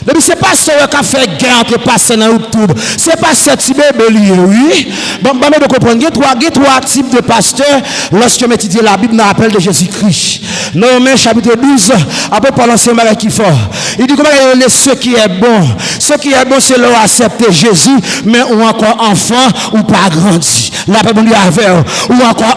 Depuis c'est pasteur qui a fait guerre entre pasteur dans YouTube. C'est pas ce petit bébé oui. Bon, de comprendre, il y a trois types de pasteurs lorsque je m'étudie la Bible dans l'appel de Jésus-Christ. Nomé chapitre 12, après par l'ancien malade qui fort. Il dit comment il y a ce qui est bon. Ce qui est bon, c'est leur accepter Jésus, mais ou encore enfant ou pas grandi. La Bible dit avec ou encore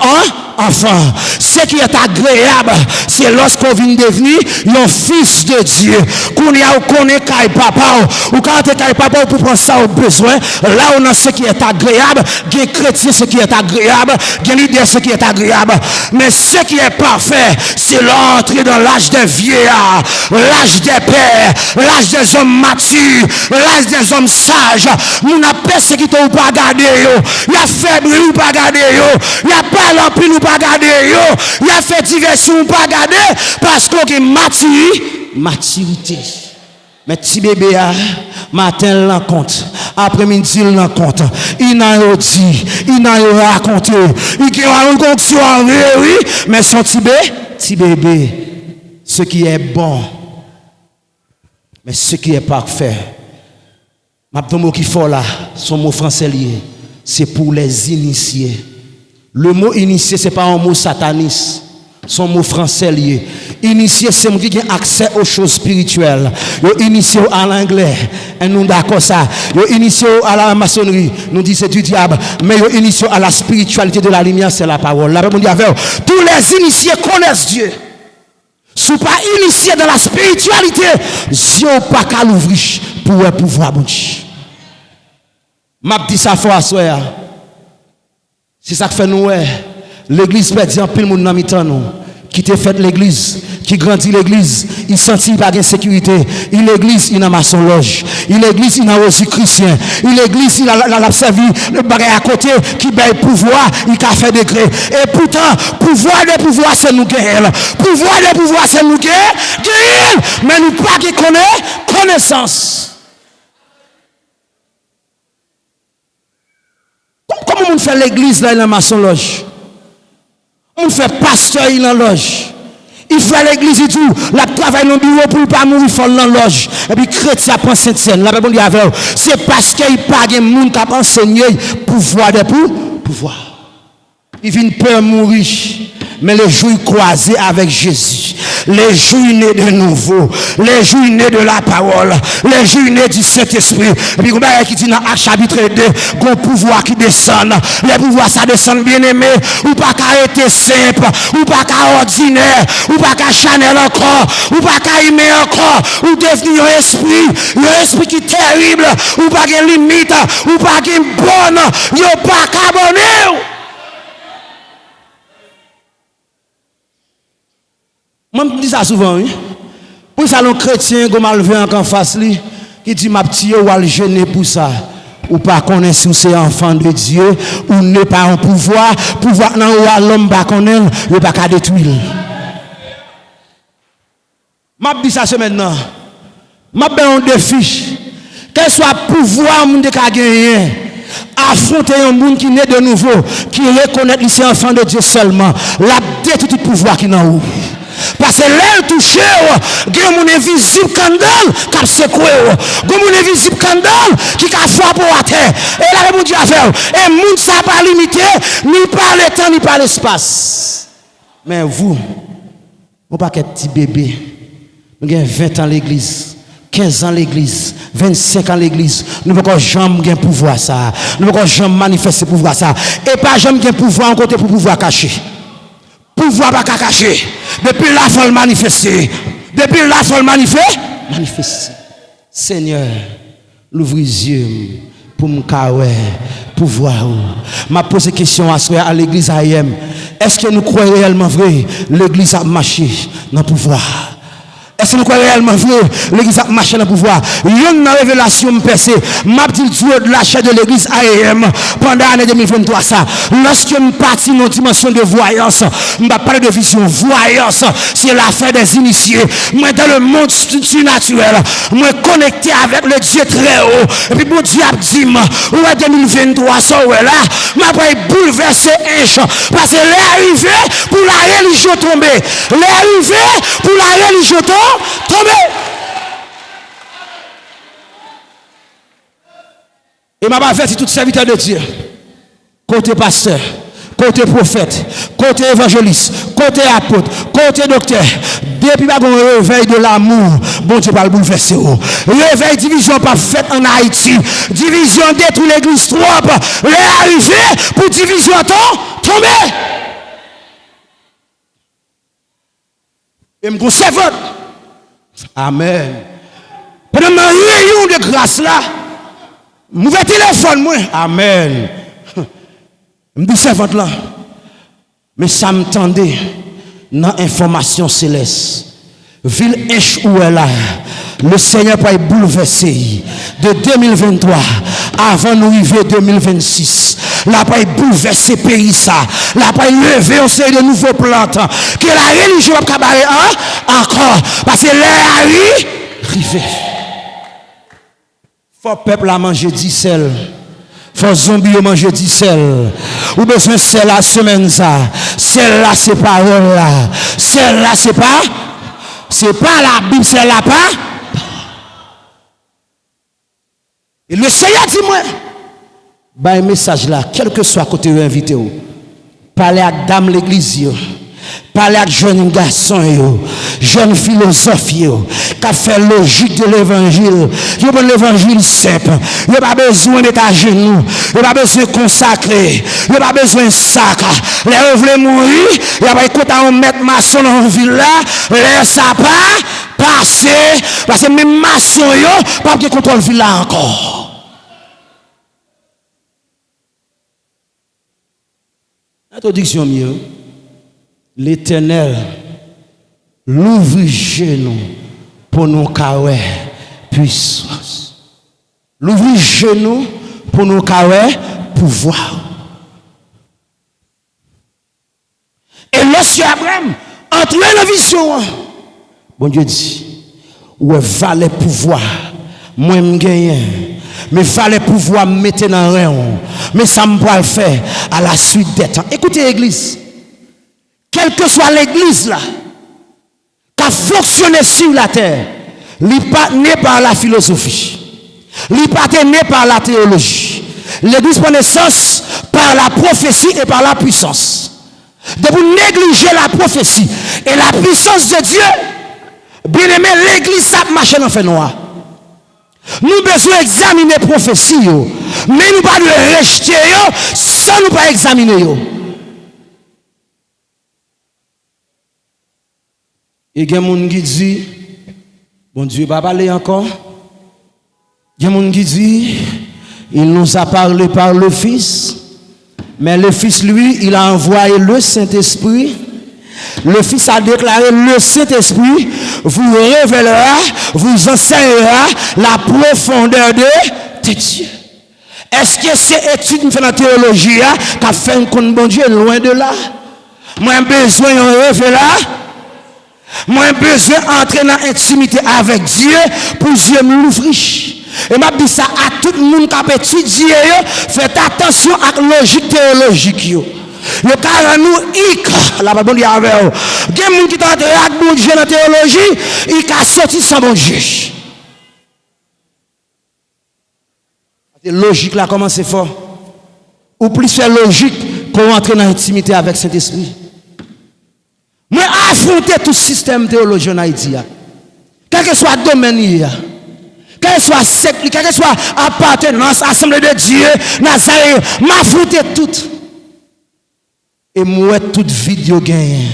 enfant. Ce qui est agréable, c'est lorsqu'on vient devenir un fils de Dieu. Qu'on y a ou qu'on est caille papa ou quand tu es caille papa pour prendre ça au besoin. Là on a ce qui est agréable, des chrétiens ce qui est agréable, des leaders ce qui est agréable. Mais ce qui est parfait, c'est l'entrée dans l'âge des vieillards, l'âge des pères, l'âge des hommes matures, l'âge des hommes sages. Nous n'a persécuté ou pas garder yo, il a faible ou pas garder yo, il a pas l'empire ou pas garder yo, il a fait diversion ou pas garder parce qu'on est maturité. Mais petit bébé Matin, l'encontre. Après-midi, l'encontre. Il n'a pas dit, il n'a pas raconté. Il a rencontré, oui, mais son petit bébé, ce qui est bon, mais ce qui est parfait. Ma mot qui faut là, son mot français lié, c'est pour les initiés. Le mot initié, ce n'est pas un mot sataniste. Son mot français lié. Initié, c'est moi qui ai accès aux choses spirituelles. Yo initié à l'anglais. Et nous d'accord ça. Yo initié à la maçonnerie. Nous dit c'est du diable. Mais yo initié à la spiritualité de la lumière, c'est la parole. La Bible dit avec tous les initiés connaissent Dieu. Si vous pas initié dans la spiritualité, Dieu pas qu'à l'ouvrir pour pouvoir bon Dieu. M'a dit ça fois soir. C'est ça que fait nous. L'église perdit en pile monde dans mi-temps nous. Qui te fait l'église, qui grandit l'église, il sentit pas de sécurité. Il l'église, il a maçon loge. Il l'église, il a aussi chrétien. Il l'église, il a servi le bagage à côté qui baille pouvoir, il a fait degré. Et pourtant, pouvoir de pouvoir, c'est nous guérir. Pouvoir de pouvoir, c'est nous guérir. Mais nous pas qui connaît connaissance. Comment on fait l'église là, il a maçon loge? On fait pasteur, il en loge. Il fait l'église et tout. La travail dans le bureau pour ne pas mourir, il faut dans loge. Et puis, chrétien prend Sainte-Seine. La Bible dit avec c'est parce qu'il n'y a pas de monde qui a enseigné pouvoir de pouvoir. Il vient peur mourir. Mais les jours croisés avec Jésus. Les jours nés de nouveau. Les jours nés de la parole. Les jours nés du Saint-Esprit. Et puis, qui dit dans Actes chapitre 2, qu'on pouvoir qui descend. Les pouvoirs, ça descend bien aimé. Ou pas qu'à être simple. Ou pas qu'à ordinaire. Ou pas qu'à Chanel encore. Ou pas qu'à aimer encore. Ou devenir un esprit qui est terrible. Ou pas qu'à limite. Ou pas qu'à bonne. Ou pas qu'à bonne. Moi, je dis ça souvent, oui. Pour ça, les chrétiens, comme mal vu en face, qui dit, ma petite, ou al gêner pour ça. Ou pas connaître si c'est enfant de Dieu, ou n'est pas en pouvoir non, ou l'homme pas connaître, ou pas qu'à détruire. Je dis ça c'est maintenant. Je dis un défi. Quel soit pouvoir, mon de gagner. Affronter un monde qui naît de nouveau, qui reconnaît que c'est enfant de Dieu seulement. La détruire tout pouvoir qui n'a où. Parce que l'air touché, il y a un invisible candale qui a secoué. Il y a un invisible candale qui a frappé à terre. Et là, le Dieu a fait. Et le monde, ça n'a pas limité, ni par le temps, ni par l'espace. Mais vous pas qu'un petit bébé. Vous avez 20 ans à l'église. 15 ans à l'église, 25 ans à l'église, nous ne pouvons jamais pouvoir ça. Nous ne pouvons jamais manifester pouvoir ça. Et pas jamais pouvoir en côté pour pouvoir cacher. Pouvoir pas cacher. Depuis là, il faut le manifester. Depuis là, il faut le manifester. Seigneur, l'ouvre les yeux pour me pouvoir. Ma pose question à l'église AM. Est-ce que nous croyons réellement vrai l'église a marché dans le pouvoir? Est-ce que nous croyons réellement vrai l'église a marché dans le pouvoir? Il y a une révélation me percée. M'a dit Dieu de la chair de l'église AM pendant l'année 2023 ça. Lorsque je parti dans une dimension de voyance, je vais parler de vision. Voyance, c'est l'affaire des initiés. Moi dans le monde surnaturel, moi connecté avec le Dieu très haut. Et puis mon Dieu a dit, ouais 2023 ça ouais là, m'a pas bouleversé un parce que l'arrivée pour la religion tomber. L'arrivée pour la religion tomber. Et m'a averti tout serviteur de Dieu, côté pasteur, côté prophète, côté évangéliste, côté apôtre, côté docteur, depuis pas un réveil de l'amour, bon Dieu va le bouleverser. Réveil division pas faite en Haïti, division détruit l'église trop, l'arrivée pour division tomber. Et me conserve. Amen. Pendant ma réunion de grâce là, mauvais téléphone moi. Amen. Je dis servante là. Mais ça me tendait dans l'information céleste. Ville H où elle là. Le Seigneur va bouleverser de 2023 avant nous arriver 2026. La va bouleverser le pays ça. La va lever un série de nouveaux plantes. Que la religion va cabaret encore. Parce que l'air arrive. Faut peuple à manger du sel. Faut zombie manger du sel. Ou besoin de sel la semaine ça. Sel là c'est parole là. Sel là c'est pas la Bible, c'est là pas. Et le Seigneur dit moi, bah un message là, quel que soit côté invité ou. Parler à dame l'église yo. Parler à jeunes garçons yo, jeunes philosophes qui fait logique de l'évangile. Yo bon l'évangile simple. Yo pas besoin d'être à genoux, yo pas besoin de consacrer, yo pas besoin de sac. Les voulez mourir, y a pas écouter on mettre maçon dans ville là, les ça pas passer parce que même maçon yo pas de contrôle ville là encore. Introduction mieux. L'Éternel l'ouvre genou pour nous caouer puissance. L'ouvre genou pour nous caouer pouvoir. Et lorsque Abraham entre dans la vision, bon Dieu dit, ouais, valait pouvoir, moi me gagne. Mais fallait pouvoir me mettre dans rien. Mais ça me va le faire à la suite des temps. Écoutez l'église. Quelle que soit l'église là, qui a fonctionné sur la terre, il n'est pas né par la philosophie. Il n'est pas né par la théologie. L'église prend naissance par la prophétie et par la puissance. De vous négliger la prophétie et la puissance de Dieu, bien aimé, l'église ça marche dans le fait noir. Nous besoin d'examiner la prophétie, mais nous pas de rejeter sans nous pas examiner. Et il y a des gens qui disent, bon Dieu, va parler encore. Il y a des gens qui disent, il nous a parlé par le Fils, mais le Fils, lui, il a envoyé le Saint-Esprit. Le Fils a déclaré, le Saint-Esprit vous révélera, vous enseignera la profondeur de Dieu. Est-ce que c'est étude de la théologie qui a fait un compte bon Dieu loin de là? Moi, j'ai besoin de révéler. Moi, j'ai besoin d'entrer dans l'intimité avec Dieu pour Dieu me l'ouvrir. Et m'a dit ça à tout le monde qui a étudié, faites attention à la logique théologique. Le cas nous, la Bible dit avec eux. Il y a des gens qui ont entré avec bon Dieu dans la théologie, il a sorti sans bon Dieu. La logique là, comment c'est fort? Ou plus c'est logique qu'on entre dans l'intimité avec cet esprit. Mais affronter tout système théologique en Haïti, quel que soit le domaine, quel que soit secte, quel que soit appartenance, assemblée de Dieu, Nazareth, m'affronter tout. Et moi, toute vidéo gagne.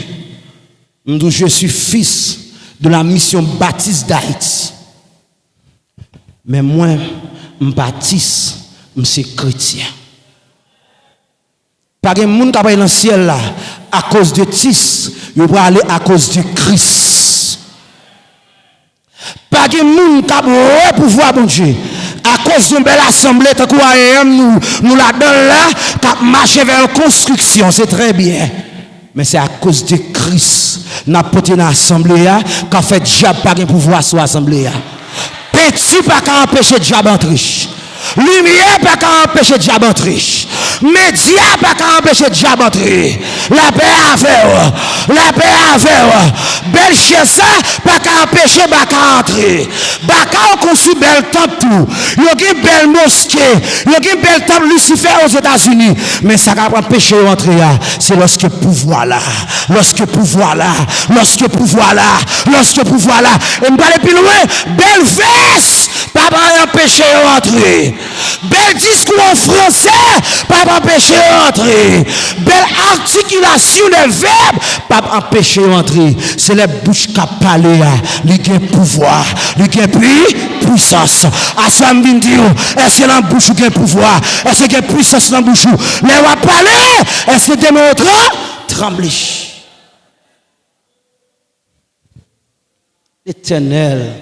Je suis fils de la mission baptiste d'Haïti. Mais moi, je baptiste, je suis chrétien. Pas de monde qui va dans le ciel là, à cause de Tis, il va aller à cause de Christ. Pas de monde qui va pouvoir bon Dieu. À cause d'une belle assemblée, nous la donnons là, qui marche vers la construction, c'est très bien. Mais c'est à cause de Christ, n'a pas dans l'assemblée, qui a fait diable pas de pouvoir sur l'assemblée. Petit pas qu'à empêcher diable d'entrer. Lumière pas qu'à empêcher diable d'entrer. Média pas qu'à empêcher diable d'entrer. La paix avec belle chaise pas qu'à empêcher baka entrer. Baka on construit belle temple tout. Il y a une belle mosquée, il y a une belle temple Lucifer aux États-Unis, mais ça va empêcher d'entrer. C'est lorsque pouvoir là, et on va aller plus loin, belle veste pas empêcher d'entrer. Bel discours en français, pas empêcher d'entrer. Belle articulation des verbes, pas empêcher d'entrer. C'est les bouches qui parlent, il y a pouvoir, il y a puissance. À ce moment est-ce que la bouche a pouvoir? Est-ce qu'il y a puissance dans la bouche? Les va parler, est-ce que démon tremble? L'Éternel,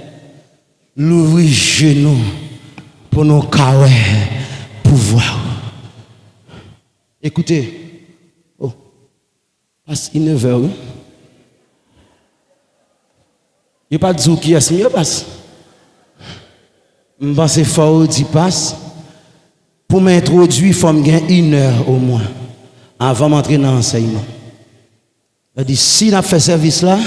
l'ouvre genou pour nos caouets pouvoir. Écoutez, passe 9h. Il n'y a pas de zou qui est mieux passe. Je pense que fort d'y passe. Pour m'introduire, il faut me gagner 1 heure au moins avant d'entrer dans l'enseignement. Je dis, si on a fait service là,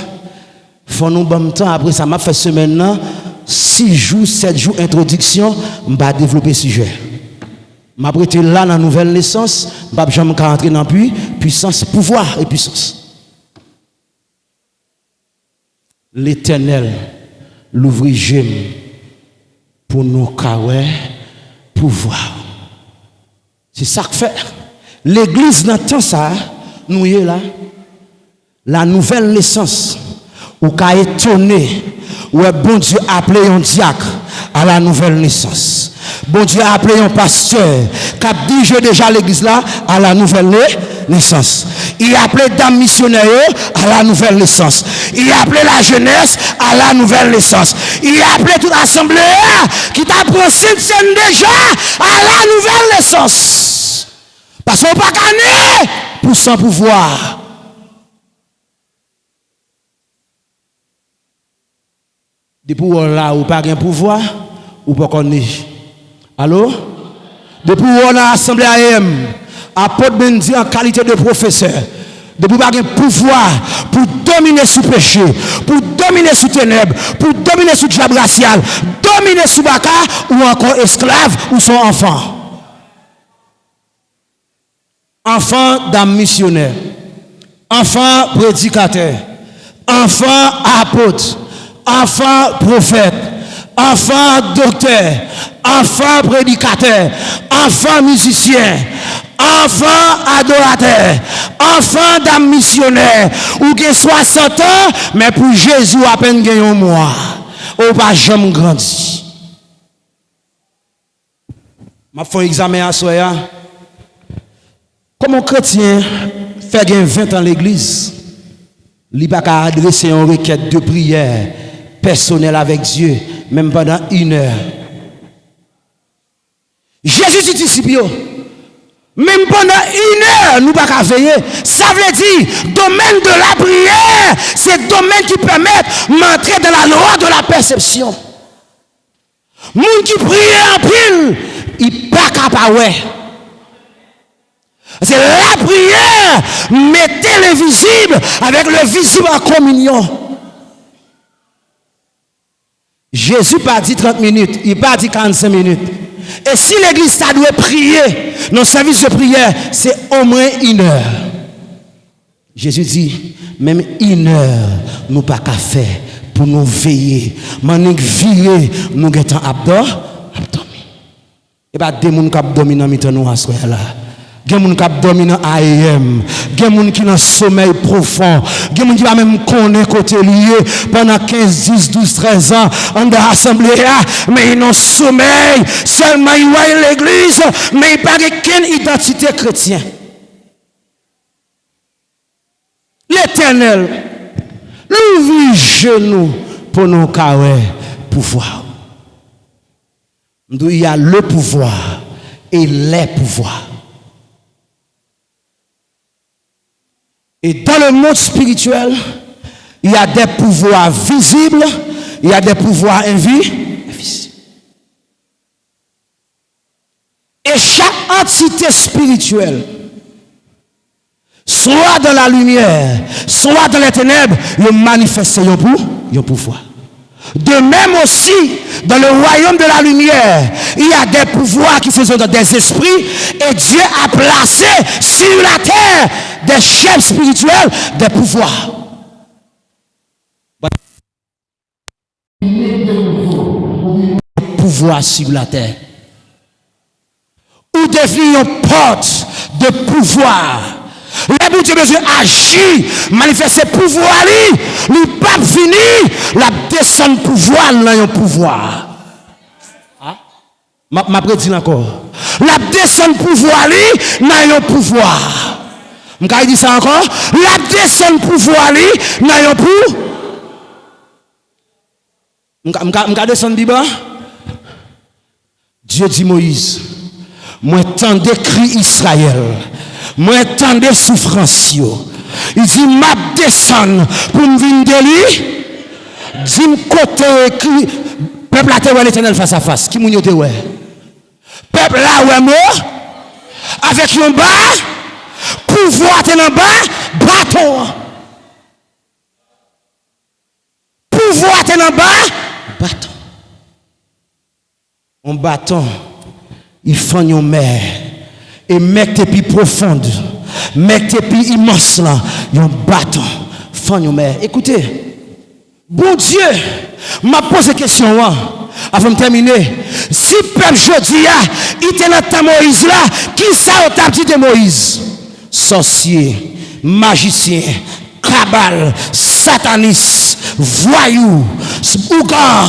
il faut nous bon temps. Après ça, m'a fait semaine là, 6 jours, 7 jours introduction, je vais développer le sujet. Je vais être là dans la nouvelle naissance, je vais jamais entrer dans la puissance, pouvoir et puissance. L'Éternel l'ouvrit j'aime pour nous carrer pouvoir. C'est ça que fait. L'église dans temps ça, nous y est là. La nouvelle naissance, ou qu'a étonné, ou bon Dieu a appelé un diacre à la nouvelle naissance. Bon Dieu a appelé un pasteur qui a dirigé déjà l'église là à la nouvelle naissance. Il a appelé dame missionnaire à la nouvelle naissance. Il a appelé la jeunesse à la nouvelle naissance. Il a appelé toute assemblée qui t'a pris déjà à la nouvelle naissance. Parce qu'on pas gagner pour son pouvoir. Depuis là, ou pas de pouvoir, ou pas connaître. Allô? Depuis on a assemblé AM, apôtre Bendi en qualité de professeur, depuis pas de pouvoir pour dominer sous péché, pour dominer sous ténèbres, pour dominer sous diable racial, dominer sous baka ou encore esclave ou son enfant. Enfant d'un missionnaire, enfant prédicateur, enfant apôtre, enfant prophète, enfant docteur, enfant prédicateur, enfant musicien, enfant adorateur, enfant d'un missionnaire, ou que 60 ans, mais pour Jésus à peine gagné un mois, ou pas jamais grandi. Je fais un examen à soi. Comment un chrétien fait 20 ans l'église, il n'a pas adresser une requête de prière personnelle avec Dieu, même pendant 1 heure. Jésus dit disciples, même pendant 1 heure, nous ne pouvons pas veiller. Ça veut dire, domaine de la prière, c'est le domaine qui permet d'entrer dans la loi de la perception. Les gens qui prient en pile, ils ne sont pas capables. C'est la prière, mettez le visible avec le visible en communion. Jésus pas dit 30 minutes, il pas dit 45 minutes. Et si l'église doit prier, nos services de prière, c'est au moins 1 heure. Jésus dit, même 1 heure, nous pas qu'à faire pour nous veiller. Manik virer, nous guettons abdomen. Et pas des gens qui abdomen dans mitan nous assoir là. Gen moun k'ap domine AM, gen moun qui dans sommeil profond, gen moun qui va même connaître côté lié pendant 15, 10, 12, 13 ans en de l'assemblée, mais ils ont sommeil, seulement ils voient l'église, mais ils n'ont pas qu'une identité chrétienne. L'Éternel, l'ouvre genou pour nous carrer pouvoir. Il y a le pouvoir et les pouvoirs. Et dans le monde spirituel, il y a des pouvoirs visibles, il y a des pouvoirs invisibles. Et chaque entité spirituelle, soit dans la lumière, soit dans les ténèbres, il manifeste un pouvoir. De même aussi, dans le royaume de la lumière, il y a des pouvoirs qui sont dans des esprits, et Dieu a placé sur la terre des chefs spirituels, des pouvoirs. Pouvoir sur la terre. Ou devenir une porte de pouvoir. Les bon Dieu besoin agir, manifester pouvoir, lui pas fini, la descendre pouvoir dans un pouvoir. Ma prédit encore. La descendre pouvoir dans un pouvoir. M'ka dit ça encore, la descendre pouvoir dans un pouvoir. M'ka descendre Biba. Dieu dit Moïse, moi tant d'écrit Israël. Moi, tant de souffrances. Il dit, m'a descendre pour me venir de lui. Dis-moi côté écrit, Peuple là, te ouais l'Éternel face à face. Qui moun te ouais? Peuple là, ouais, moi, avec un bas, pouvoir te en bas, bâton. Pouvoir te en bas, bâton. Un bâton, il fait une mer. Et mec t'es plus profonde, mec t'es plus immense là, un bâton, fait une mer. Écoutez, bon Dieu, m'a posé question avant de terminer. Si peuple jodi il était dans temps Moïse là, qui ça t'a dit de Moïse? Sorcier, magicien, cabal, sataniste, voyou, bougan.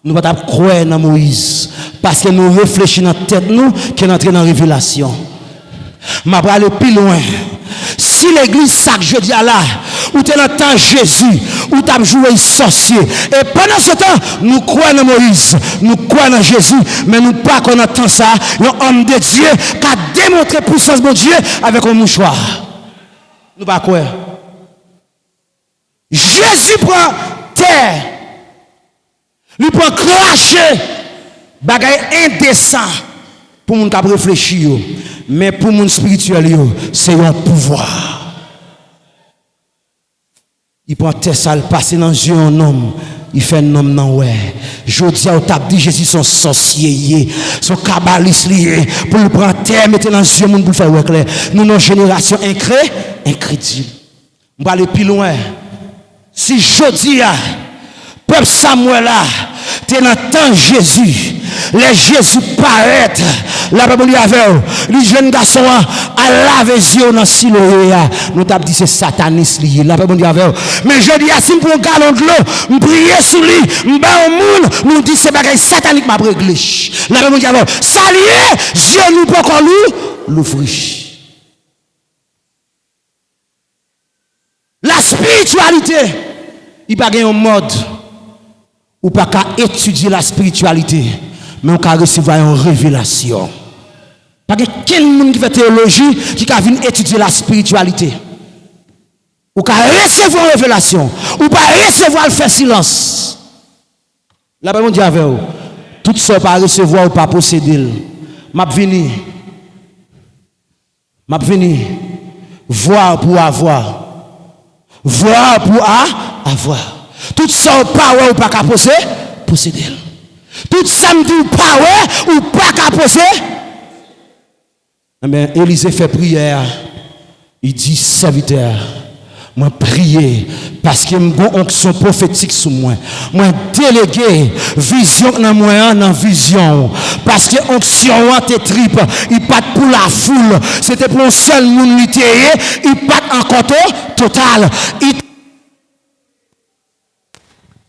Nous ne pouvons pas croire dans Moïse. Parce que nous réfléchissons dans la tête nous qui est entré dans la révélation. Je vais aller plus loin. Si l'église chaque jeudi à là, où tu es dans le temps Jésus, où tu as joué sorcier, et pendant ce temps, nous croyons dans Moïse, nous croyons dans Jésus, mais nous ne pas qu'on entend ça, un homme de Dieu qui a démontré la puissance de Dieu avec un mouchoir. Nous ne pas croire. Jésus prend terre, lui prend cracher, bagay indécent pour moun k'ap réfléchir, mais pour moun spirituel c'est un pouvoir. Il prend terre ça, passer dans yeux un homme, il fait un homme non ouais. Jodi a t'a dit Jésus son sorcier, son kabbaliste lié pour le prendre terre, mettre dans yeux moun pour faire ouais clair. Nous une génération incrédible. On va aller plus loin. Si jodi a peuple Samuel là, t'es dans temps Jésus. Les Jésus paraît, la Bible dit avec les jeunes garçons à laver les yeux dans le silo. Nous t'avons dit c'est sataniste lié. La Bible dit avec mais je dis à si pour un gallon de l'eau, je prie sur lui, je bats au monde, nous dit c'est bagage satanique m'a réglé. La Bible dit avec ça lié, Dieu nous peut encore l'ouvrir. La spiritualité, il n'y a pas un mode ou pas qu'à étudier la spiritualité, mais on peut recevoir une révélation. Parce que quel monde qui fait théologie qui a venir étudier la spiritualité? Ou peut recevoir une révélation, ou pas recevoir le faire silence. La Bible dit avec vous, tout ça pas recevoir ou pas posséder. M'a venu voir pour avoir. Voir pour avoir. Tout ça pas ou pas qu'à posséder. Tout ça me dit pas ou pas qu'à posséder. Mais Élisée fait prière. Il dit serviteur, moi prier parce que j'ai une onction prophétique sur moi. Moi délégué vision dans moi dans vision parce que onction te tripe, il pas pour la foule, c'était pour un seul monde littéraire, il pas encore total.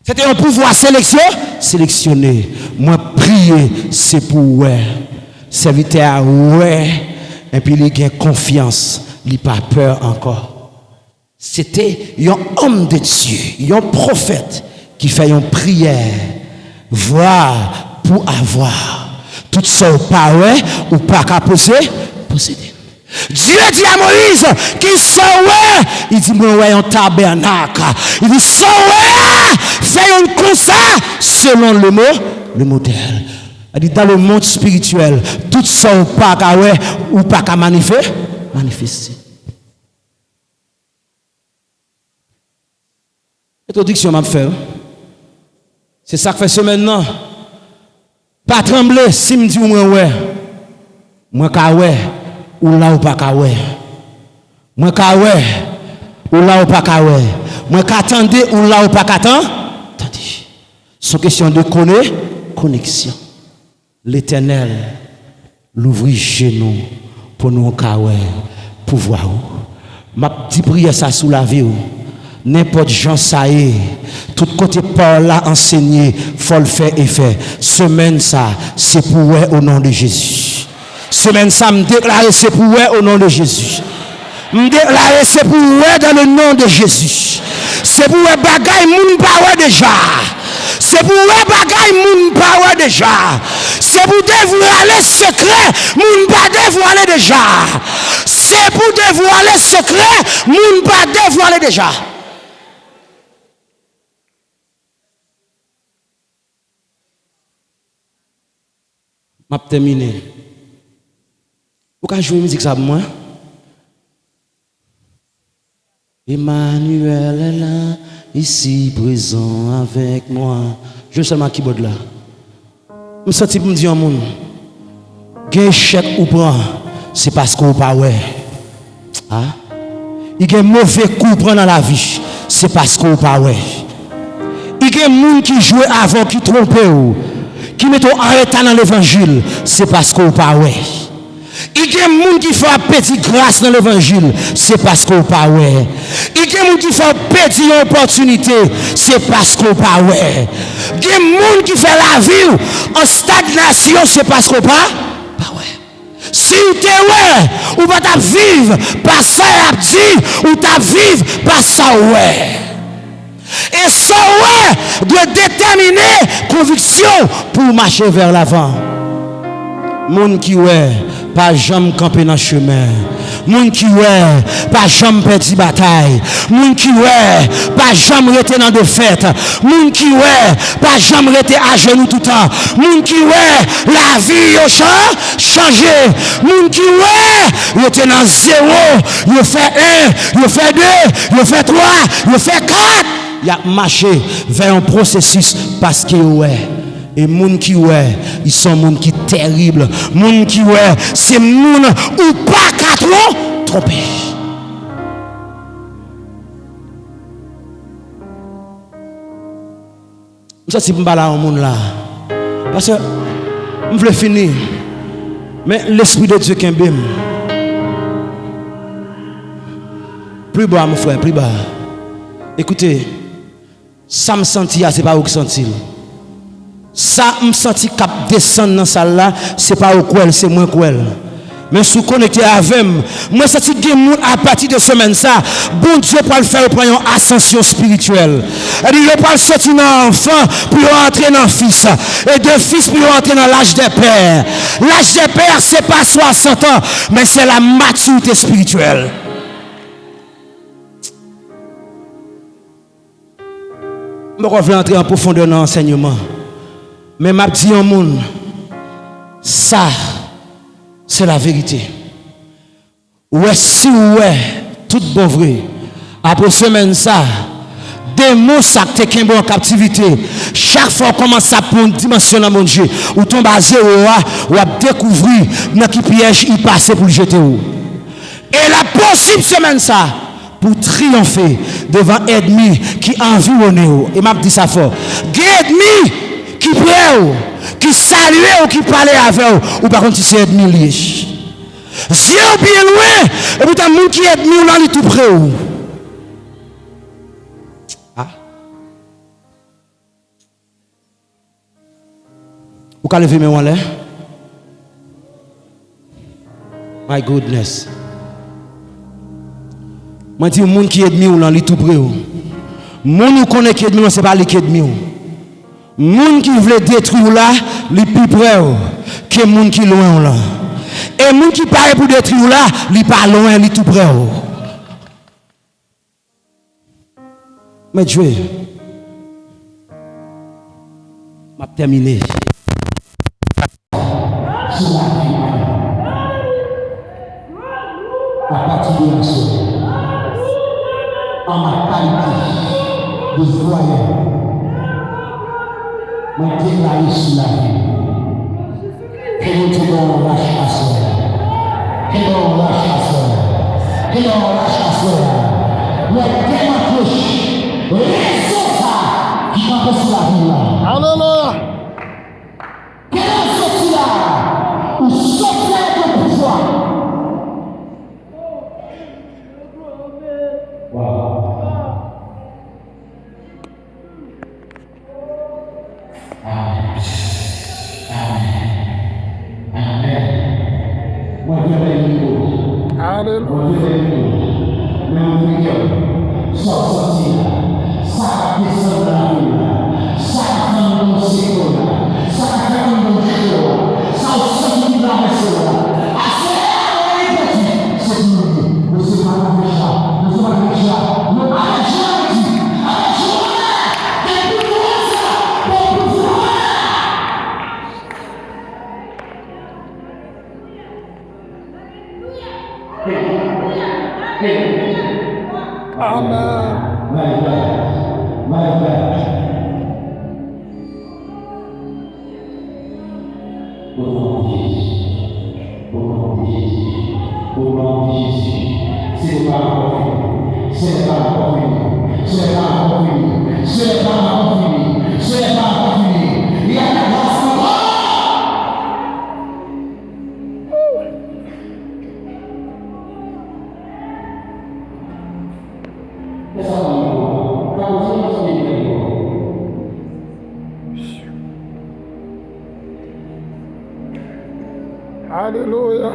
C'était un pouvoir sélectionné. Moi, prier, c'est pour ouais. Serviteur, ouais. Et puis, il a confiance. Il n'a pas peur encore. C'était un homme de Dieu, un prophète qui fait une prière. Voir pour avoir. Tout ça, pas ouais, ou pas qu'à posséder. Dieu dit à Moïse qui sont ouais, il dit moi ouais un tabernacle. Il dit sont ouais, fais un comme ça selon le modèle. Il dit dans le monde spirituel, tout ça ou pas qu'à ouais ou pas qu'à manifester. Introduction m'a fait. C'est ça que fait ce maintenant. Pas trembler si me dit moi ouais. Moi qu'à ouais. Ou là ou pas kawé. Moi kawé. Ou là ou pas kawé. Moi qu'attendez ou là ou pas qu'attend. Attendez. C'est question de connexion. L'Éternel l'ouvrit chez nous pour nous kawé pouvoir. M'a dit prière ça sous la vie. N'importe Jean ça est, tout côté par là enseigné, faut le faire et faire. Semaine ça, c'est pour au nom de Jésus. Semaine ça, me déclare c'est pour au nom de Jésus. Me déclare c'est pour dans le nom de Jésus. C'est pour bagaille moun pa déjà. C'est pour bagaille moun pa déjà. C'est pour dévoiler secret moun pa dévoiler déjà. C'est pour dévoiler secret moun pa dévoiler déjà. m'a terminé. Vous pouvez jouer musique ça pour moi? Emmanuel est là, ici présent avec moi. Je veux seulement keyboard là. Je me sens pour me dire au monde, qu'un chèque ou prend, c'est parce qu'on pas ouais. Hein? Il y a un mauvais coup prend dans la vie, c'est parce qu'on pas ouais. Il y a des gens qui jouent avant, qui trompent, qui mettent en état dans l'évangile, c'est parce qu'on pas ouais. Il y a des gens qui font petite grâce dans l'évangile, c'est parce qu'on pas ouais. Il y a des gens qui font petite opportunité, c'est parce qu'on pas ouais. Il y a des gens qui font la vie en stagnation, c'est parce qu'on pas ouais. Si tu es ouais, ou pas ta vivre, pas ça a dit, ou ta vivre, pas ça ouais. Et ça ouais doit déterminer conviction pour marcher vers l'avant. Moun qui ouais, pas jamais camper dans le chemin. Moun qui ouais, pas jamais perdre bataille. Moun qui ouais, pas jamais rester dans de fête. Moun qui ouais, pas jamais rester à genoux tout le temps. Moun qui ouais, la vie yo changé. Moun qui ouais, yo était dans zéro, yo fait 1, yo fait 2, yo fait 3, yo fait 4. Il a marché vers un processus parce que ouais. Et moun qui ouais, ils sont moun qui terrible. Moun qui ouais, c'est moun ou pas qu'à trop tromper. Ça c'est pas là au monde là. Parce que je veux finir. Mais l'esprit de Dieu qui est bim. Plus bas mon frère, plus bas. Écoutez, ça me sentit, c'est pas où que sentit. Ça me senti cap descendre dans salle là, c'est pas au quoi, c'est moins quoi. Mais sous connecté avec moi senti que à partir de semaine ça, bon Dieu pour le faire prendre une ascension spirituelle. Il va pas sortir dans enfant pour entrer dans fils et de fils pour entrer dans l'âge des pères. L'âge des pères c'est pas 60 ans, mais c'est la maturité spirituelle. Je vais entrer en profondeur dans l'enseignement. Mais m'a dit au monde, ça, c'est la vérité. Ouais, si ouais, tout bon vrai. Après semaine ça, des mots ça qui sont en captivité. Chaque fois qu'on commence à prendre une dimension dans mon Dieu, ou tombe à zéro, ou à découvrir dans qui piège il passe pour le jeter. Et la possible semaine ça, pour triompher devant ennemi qui environne. Et m'a dit ça fort. Ennemi qui prend, qui salue ou qui parle avec vous, ou par contre c'est ennemi lié. Si vous bien loin, et puis t'as monde qui est ennemi là, il est tout près. Ah. Vous pouvez lever mes mains là? My goodness. Moi dis monde qui est ennemi là, il est tout près. Monde qui connaît qui est ennemi, c'est pas lui qui est ennemi. Moun qui veut détruire là, les plus près que moun qui loin là. Et moun qui parle pour détruire là, li pas loin, li tout près. Mais Dieu, m'a terminé. À partir de ce en ma qualité de voyant. Moi, déclaré sur la vie. Que nous devons lâcher à soi. Que nous lâche à soi. Que nous lâche à soi. Nous démarquons. Raison ça qui va passer la vie là. Alléluia. Que nous sortir là. Ou sortir avec le pouvoir. Wow. Amen. Alléluia.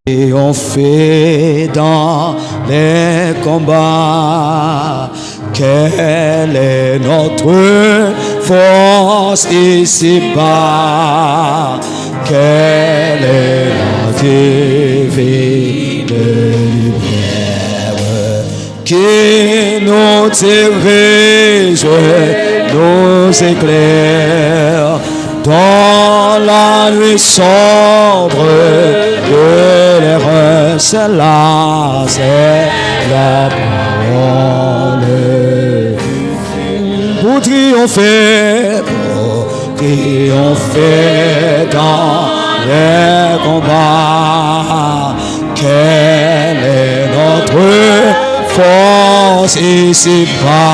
Et on fait dans les combats, quelle est notre force ici-bas, quelle est notre divine lumière, qui nous dirige, nous éclaire dans la nuit sombre de l'erreur. C'est là, c'est la parole pour triompher dans les combats. Quelle est notre force ici-bas,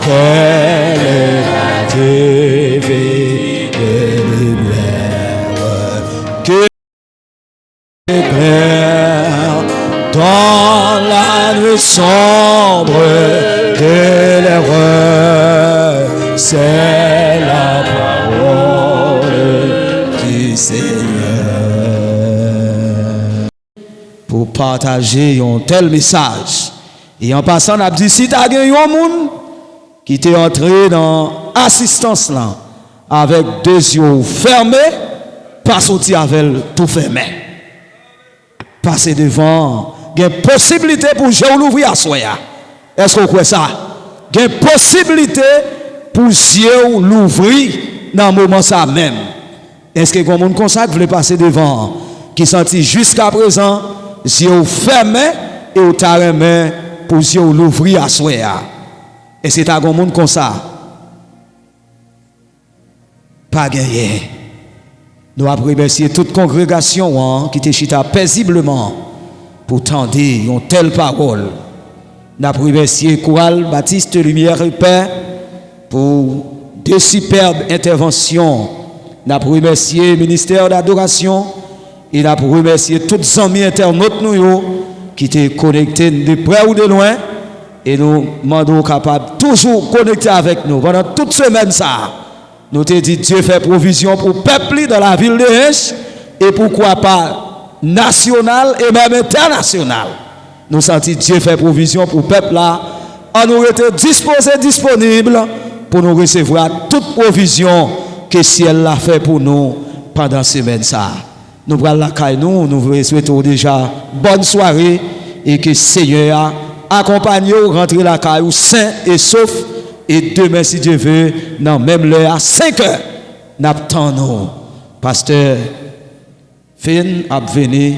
quelle est la divine lumière qui éclaire dans la nuit sombre de l'erreur. C'est la parole du Seigneur. Pour partager un tel message. Et en passant, on a dit, si tu as un monde qui t'est entré dans l'assistance là, avec deux yeux fermés, pas sortir avec tout fermé. Passer devant, il y a une possibilité pour Dieu l'ouvrir à soi. Est-ce que vous croyez ça? Il y a une possibilité pour Dieu l'ouvrir dans le moment ça même. Est-ce que vous avez comme ça qui voulait passer devant, qui sentit jusqu'à présent, Dieu fermé et au taremé pour Dieu l'ouvrir à soi? Et c'est un monde comme ça. Pas gagné. Nous avons remercié toute congrégation qui était chita paisiblement pour tendre une telle parole. Nous avons remercié Chorale Baptiste Lumière et Paix pour deux superbes interventions. Nous avons remercié le ministère d'adoration et nous avons remercié tous les amis internautes nous qui étaient connectés de près ou de loin. Et nous demandons capables toujours connecter avec nous pendant toute semaine ça. Nous te dit Dieu fait provision pour le peuple dans la ville de Hinch et pourquoi pas national et même international. Nous sentons Dieu fait provision pour le peuple là. On nous était disposé, disponible pour nous recevoir toute provision que le ciel a fait pour nous pendant la semaine ça. Nous prenons la caille nous souhaitons déjà bonne soirée et que le Seigneur accompagne ou rentrer la caille sain et sauf. Et demain, si Dieu veut, dans même l'heure à 5 heures, nous attendons. Pasteur Fin a venu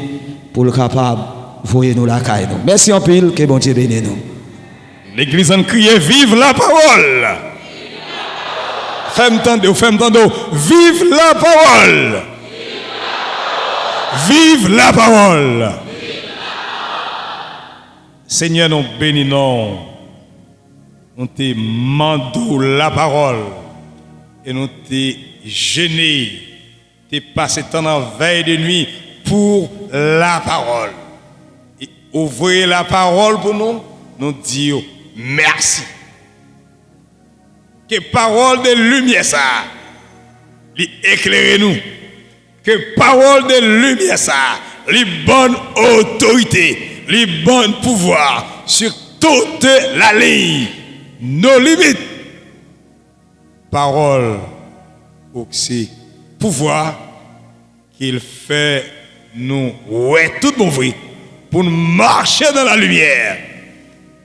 pour le capable voyer nous la caille. Merci en pile, que bon Dieu bénisse nous. L'église en crie, vive la parole. Femme tendo, vive la parole. Vive la parole. Seigneur, nous bénissons. Nous te mandons la parole et nous te gênés, te passé temps en veille de nuit pour la parole. Et ouvrez la parole pour nous, nous disons merci. Que parole de lumière ça, éclairez-nous. Que parole de lumière ça, les bonnes autorités, les bons pouvoirs sur toute la ligne, nos limites. Parole, c'est pouvoir qu'il fait nous, ouais, tout bon vrai, pour nous marcher dans la lumière,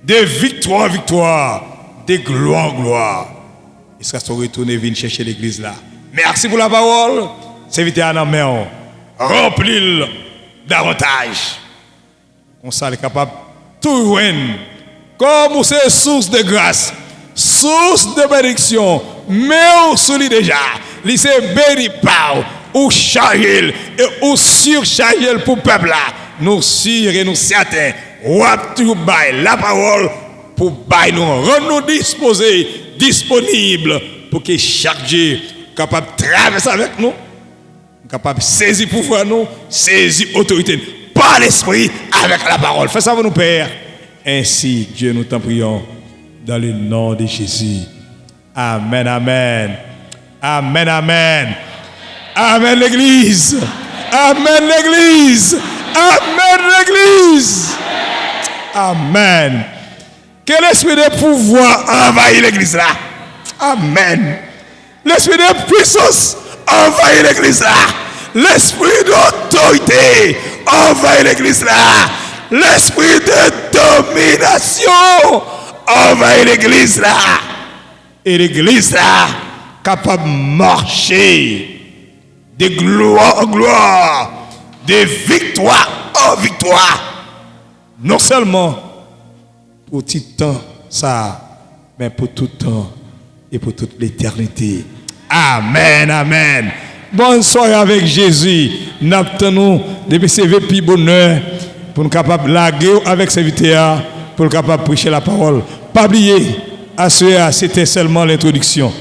de victoire en victoire, de gloire en gloire. Il sera retourné venir chercher l'église là. Merci pour la parole. C'est vite à la main. Remplis-le davantage. On s'est capable de tout joindre. Comme c'est source de grâce, source de bénédiction, mais on se déjà. Il s'est béni par ou chargé et ou surchargé pour le peuple là. Nous sûrs et nous certains. Ou tout bail la parole pour bail nous rendre nous disposés, disponibles pour que chaque Dieu capable de traverser avec nous, capable de saisir pouvoir nous, saisir autorité par l'esprit avec la parole. Fais ça pour nous, Père. Ainsi, Dieu, nous t'en prions dans le nom de Jésus. Amen, amen. Amen, amen. Amen, l'Église. Amen, l'Église. Amen, l'Église. Amen. Que l'esprit de pouvoir envahit l'Église là. Amen. L'esprit de puissance envahit l'Église là. L'esprit d'autorité envahit l'Église là. L'esprit de domination envahit l'Église là. Et l'Église là, capable de marcher de gloire en gloire, de victoire en victoire. Non seulement pour tout temps, ça, mais pour tout temps et pour toute l'éternité. Amen, amen. Bonne soirée avec Jésus. Nous attendons de servir plus bonheur pour nous capables de laguer avec serviteurs, pour nous capables de prêcher la parole. Pas oublier, c'était seulement l'introduction.